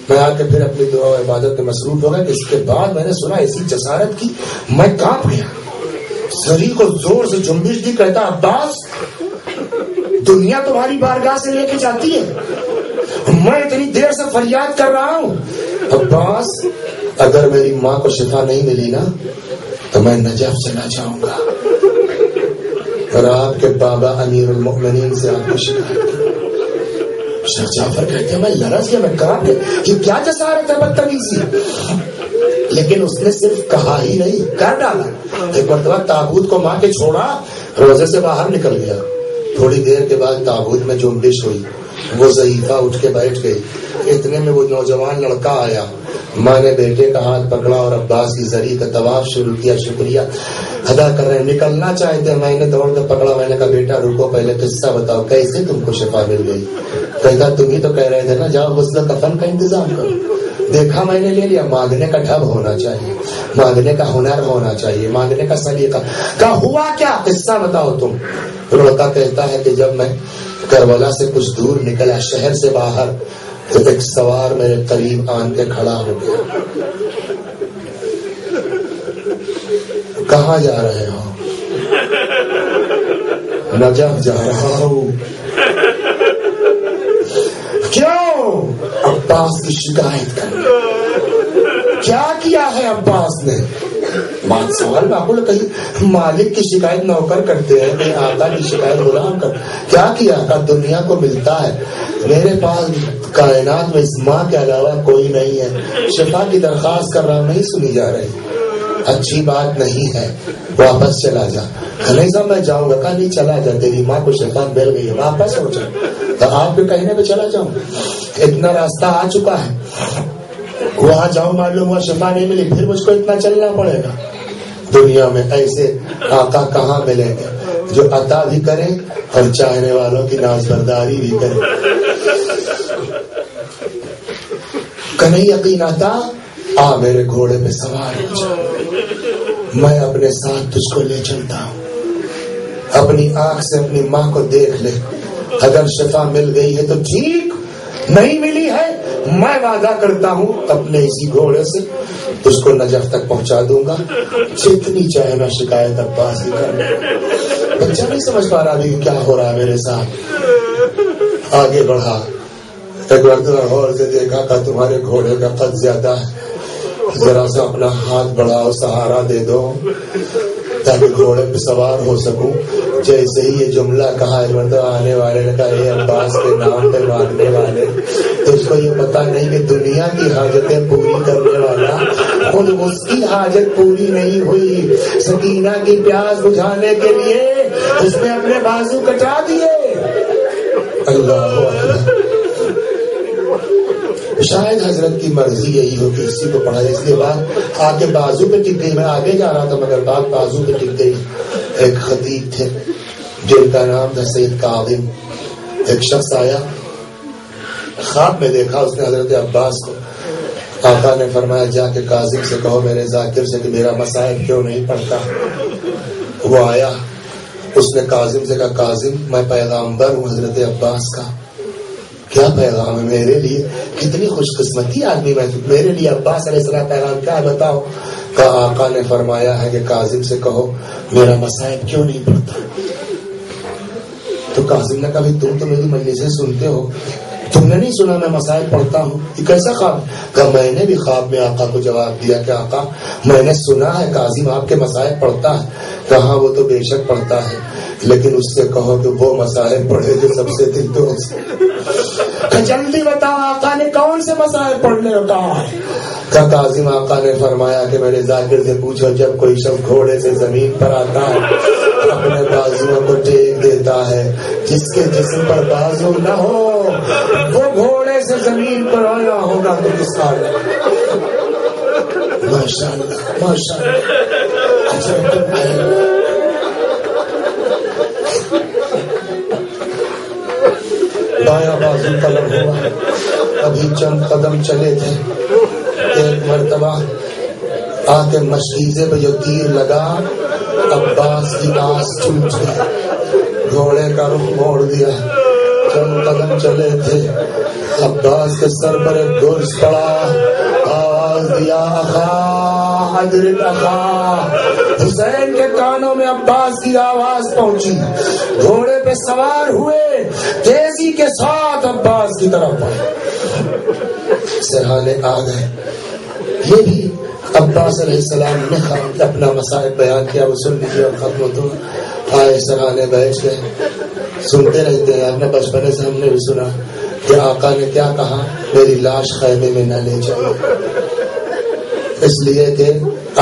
میں آ کے پھر اپنی دعا و عبادت میں مصروف ہو گیا. اس کے بعد میں نے سنا ایسی جسارت کی میں کانپ گیا. سری کو زور سے جنبش دی, کہتا عباس دنیا تمہاری بارگاہ سے لے کے جاتی ہے, میں اتنی دیر سے فریاد کر رہا ہوں. عباس اگر میری ماں کو شفا نہیں ملی نا تو میں نجف چلا جاؤں گا, اور آپ کے بابا امیر المؤمنین سے آپ کو شکایت کروں. شیخ جعفر کہتے ہیں میں لرز گیا, میں کہا کہ یہ کیا جسارت ہے بدتمیزی. لیکن اس نے صرف کہا ہی نہیں کر ڈالا. ایک مرتبہ تابوت کو ماں کے چھوڑا, روزے سے باہر نکل گیا. تھوڑی دیر کے بعد تابوت میں جنبش ہوئی, وہ ضعیفہ اٹھ کے بیٹھ گئی. اتنے میں وہ نوجوان لڑکا آیا. ماں نے بیٹے کا ہاتھ پکڑا اور عباس کی زری کا طواف شروع کیا. شکریہ ادا کر رہے ہیں, نکلنا چاہتے. میں نے دوڑ کر پکڑا. میں نے کہا بیٹا رکو, پہلے قصہ بتاؤ کیسے تم کو شفا مل گئی. کہتا تم ہی تو کہہ رہے تھے نا جاؤ غسل کفن کا انتظام کرو. دیکھا میں نے لے لیا. مانگنے کا ڈھب ہونا چاہیے, مانگنے کا ہنر ہونا چاہیے, مانگنے کا سلیقہ. کہا ہوا کیا, قصہ بتاؤ تم. لڑکا کہتا ہے کہ جب میں کربلا سے کچھ دور نکلا شہر سے باہر تو ایک سوار میرے قریب آن کے کھڑا ہو گیا. کہاں جا رہے ہو؟ نجف جا رہا ہوں. کیوں؟ عباس کی شکایت کرنے. کیا کیا ہے عباس نے؟ بات سوال معقول. کہیں مالک کی شکایت نوکر کرتے ہیں, کہیں آقا کی شکایت غلام کر. کیا کیا؟ کہ دنیا کو ملتا ہے, میرے پاس کائنات میں اس ماں کے علاوہ کوئی نہیں ہے. شفا کی درخواست کر رہا ہوں, نہیں سنی جا رہی. اچھی بات نہیں ہے, واپس چلا جا. نہیں صاحب میں جاؤں گا. کہا نہیں چلا جا, تیری ماں کو شفا مل گئی ہے, واپس ہو جا. تو آپ کے کہنے پہ چلا جاؤں, اتنا راستہ آ چکا ہے, وہاں جاؤں معلوم ہوا شفا نہیں ملی, پھر مجھ کو اتنا چلنا پڑے گا. دنیا میں ایسے آقا کہاں ملیں گے جو عطا بھی کریں اور چاہنے والوں کی نازبرداری بھی کریں. کہ نہیں یقین آتا, آ میرے گھوڑے پہ سوار ہو جا, میں اپنے ساتھ تجھ کو لے چلتا ہوں. اپنی آنکھ سے اپنی ماں کو دیکھ لے, اگر شفا مل گئی ہے تو ٹھیک, نہیں ملی ہے میں وعدہ کرتا ہوں اپنے اسی گھوڑے سے اس کو نجف تک پہنچا دوں گا. جتنی چاہے میں شکایت عباس ہی کر لوں. بچہ نہیں سمجھ پا رہا بھی کیا ہو رہا ہے میرے ساتھ. آگے بڑھا, ایک مرتبہ غور سے دیکھا کہ تمہارے گھوڑے کا قد زیادہ ہے, ذرا سا اپنا ہاتھ بڑھاؤ, سہارا دے دو تاکہ گھوڑے پہ سوار ہو سکوں. جیسے ہی یہ جملہ کہا, آنے والے نے کہا اے عباس کے نام پہ مانگنے والے, تو اس کو یہ پتا نہیں کہ دنیا کی حاجتیں پوری کرنے والا خود اس کی حاجت پوری نہیں ہوئی. سکینہ کی پیاس بجھانے کے لیے اس نے اپنے بازو کٹا دیے. اللہ اکبر. شاید حضرت کی مرضی یہی ہو کہ اسی کو پڑھا جائے, اس لیے بات آ کے بازو پہ ٹک گئی. میں آگے جا رہا تھا مگر بات بازو پہ ٹک گئی. ایک خطیب تھے جن کا نام تھا سید کاظم. ایک شخص آیا, خواب میں دیکھا اس نے حضرت عباس کو. آقا نے فرمایا جا کے کاظم سے کہو میرے ذاکر سے کہ میرا مصائب کیوں نہیں پڑھتا. وہ آیا, اس نے کاظم سے کہا کاظم میں پیغامبر ہوں حضرت عباس کا. کیا پیغام ہے میرے لیے؟ کتنی خوش قسمتی آدمی میں, میرے لیے عباس علیہ السلام پیغام کیا ہے بتاؤ. کہا آقا نے فرمایا ہے کہ کاظم سے کہو میرا مصائب کیوں نہیں پڑتا. تو کاظم نے کہا تم تو میری مجلسیں سنتے ہو, تم نے نہیں سنا میں مسائل پڑھتا ہوں؟ یہ کیسا خواب؟ کہا میں نے بھی خواب میں آقا کو جواب دیا کہ آقا میں نے سنا ہے کاظم آپ کے مسائل پڑھتا ہے. کہا وہ تو بے شک پڑھتا ہے، لیکن اس سے کہو کہ وہ مسائل پڑھے جو سب سے دل دوست. جلدی بتاؤ آقا نے کون سے مسائل پڑھنے کو کہا ہے؟ کہ کاظم آقا نے فرمایا کہ میرے ذاکر سے پوچھو جب کوئی شخص گھوڑے سے زمین پر آتا ہے اپنے بازوؤں کو ٹیک دیتا ہے، جس کے جسم پر بازو نہ ہو وہ گھوڑے سے زمین پر آیا ہوگا تو کس کا؟ ماشاء اللہ ماشاء اللہ. بایاں بازو طلب ہوا، ابھی چند قدم چلے تھے، ایک مرتبہ آ کے مشکیزے پہ جو تیر لگا عباس کی آس ٹوٹ گئی، گھوڑے کا رخ موڑ دیا. چند قدم چلے تھے، عباس کے سر پر ایک گرز پڑا، آواز دیا اخا ادرک اخا. حسین کے کانوں میں عباس کی آواز پہنچی، گھوڑے پہ سوار ہوئے، تیزی کے ساتھ عباس کی طرف بڑھے، سرحانے آ گئے. یہ بھی عباس علیہ السلام نے اپنا مسائل بیان کیا، وہ سن لیجیے اور ختم تو آئے سرحانے بیٹھ گئے. سنتے رہتے ہیں، اپنے بچپنے سے ہم نے بھی سنا کہ آقا نے کیا کہا، میری لاش خیمے میں نہ لے جائے، اس لیے کہ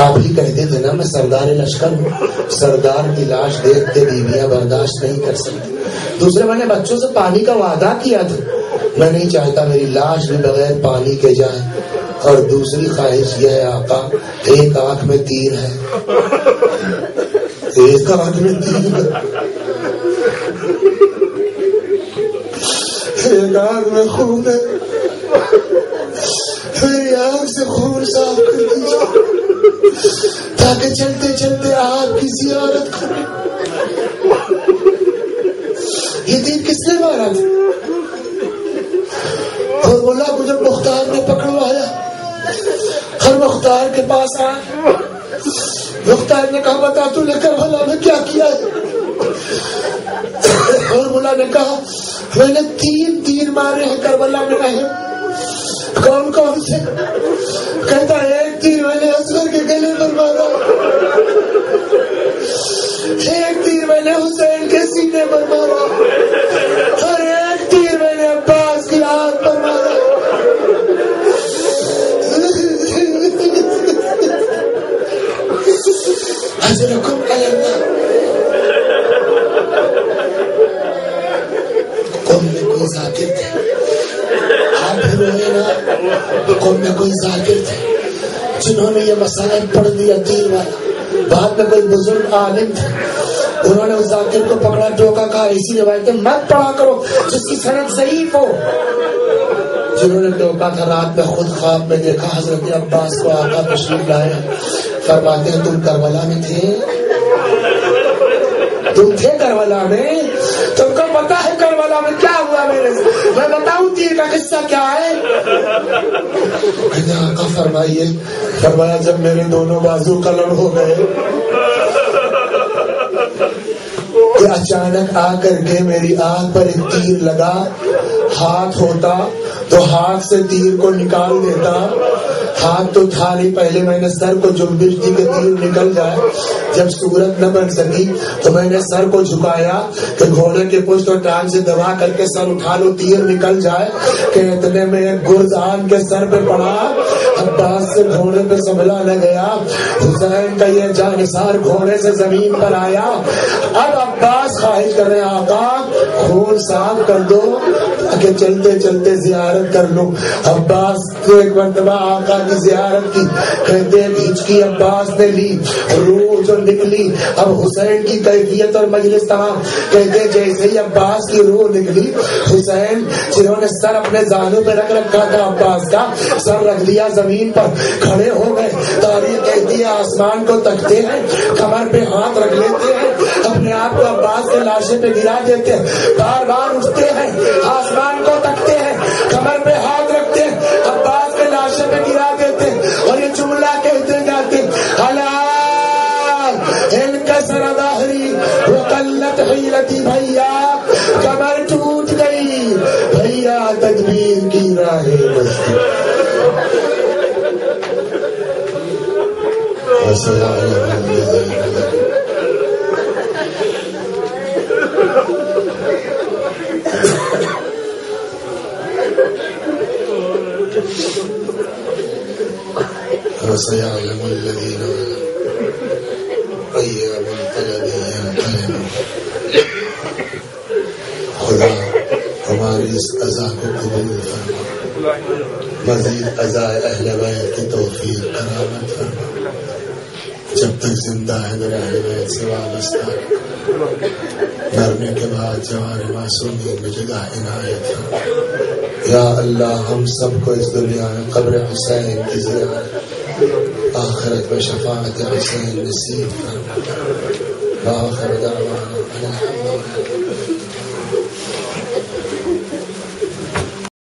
آپ ہی کہتے تھے نا میں سردار لشکر ہوں، سردار کی لاش دیکھ کے بیویاں برداشت نہیں کر سکتی. دوسرے میں نے بچوں سے پانی کا وعدہ کیا تھا، میں نہیں چاہتا میری لاش بھی بغیر پانی کے جائے. اور دوسری خواہش یہ ہے آقا، ایک آنکھ میں تیر ہے، ایک آنکھ میں تیر ہے، ایک آنکھ میں خون ہے، میری آنکھ سے خون صاف کر دیجیے تاکہ چلتے چلتے آپ کی زیارت کریں. یہ تیر کس نے مارا تھا؟ اور ملا مجھے مختار نے پکڑوایا، ہر مختار کے پاس آیا، مختار نے کہا بتا تو نے کربلا میں کیا کیا ہے؟ اور ملا نے کہا میں نے 3 تیر مارے ہیں کربلا میں رہے. کون کون سے؟ کہتا ایک تیر میں نے اصغر کے گلے پر مارا، ایک تیر میں نے حسین کے سینے پر مارا، اور ایک تیر میں نے عباس کی ہاتھ پر مارا. اجرکم علی اللہ. قوم میں کوئی ذاکر تھے، آپ بھی روئے نا، قوم میں کوئی ذاکر تھے جنہوں نے یہ مسائل پڑھ دیا تیر والا. بعد میں کوئی بزرگ عالم تھے، انہوں نے اس ذاکر کو پکڑا ٹوکا، کہا ایسی روایتیں مت پڑھا کرو جس کی سند ضعیف ہو. جنہوں نے ٹوکا تھا رات میں خود خواب میں دیکھا حضرت عباس کو آقا تشریف لائے، فرماتے ہیں تم کربلا میں تھے، تم تھے کربلا میں، تم کو پتا ہے کربلا میں کیا ہوا میرے سے؟ میں بتاؤں تیر کا قصہ کیا ہے؟ آقا فرمائیے. فرمایا جب میرے دونوں بازو قلم ہو گئے کہ اچانک آ کر کے میری آنکھ پر ایک تیر لگا، ہاتھ ہوتا تو ہاتھ سے تیر کو نکال دیتا، ہاتھ تو تھا نہیں، پہلے میں نے سر کو جنبش دی کہ تیر نکل جائے. جب صورت نہ بن سکی تو میں نے سر کو جھکایا کہ گھوڑے کے پشت اور ٹانگ سے دبا کر کے سر اٹھا لو تیر نکل جائے. کہ اتنے میں ایک گرز آن کے سر پہ پڑا، عباس سے گھوڑے پہ سنبھلا نہ گیا، حسین کا یہ جانثار گھوڑے سے زمین پر آیا. اب عباس خواہش کر رہے ہیں آقا خون صاف کر دو تاکہ چلتے چلتے زیارت کر لوں. عباس کو ایک مرتبہ آقا کی زیارت کی، کہتے ہچکی عباس نے لی، روح جو نکلی. اب حسین کی کیفیت اور مجلس تمام، کہتے جیسے ہی عباس کی روح نکلی، حسین جنہوں نے سر اپنے زانوں پہ رکھ رکھا تھا عباس کا، سر رکھ دیا زمین پر، کھڑے ہو گئے. تاریخ کہتی ہے آسمان کو تکتے ہیں، کمر پہ ہاتھ رکھ لیتے ہیں، اپنے آپ کو عباس کے لاشے پہ گرا دیتے ہیں، بار بار اٹھتے ہیں، آسمان کو تکتے ہیں، کمر پہ ہاتھ رکھتے ہیں، عباس کے لاشے پہ گرا دیتے ہیں، اور یہ جملہ کہتے جاتے الا انکسر ظہری وقلت حیلتی، بھیا کمر ٹوٹ گئی، بھیا تجبیر وسيعلم الذين وسيعلم الذين أي منقلب ينقلب. خدا ہماری اس عزا کو قبول فرما، مزید عزائے اہل بیت کی توفیق کرامت فرما، جب تک زندہ ہے میرے اہل بیت سے وابستہ، مرنے کے بعد جوان معصومین میں جگہ عنایت فرما۔ یا اللہ ہم سب کو اس دنیا میں قبر حسین کی زیارت، آخرت میں شفاعت حسین نصیب فرما۔ آخر دعوانا الحمد للہ۔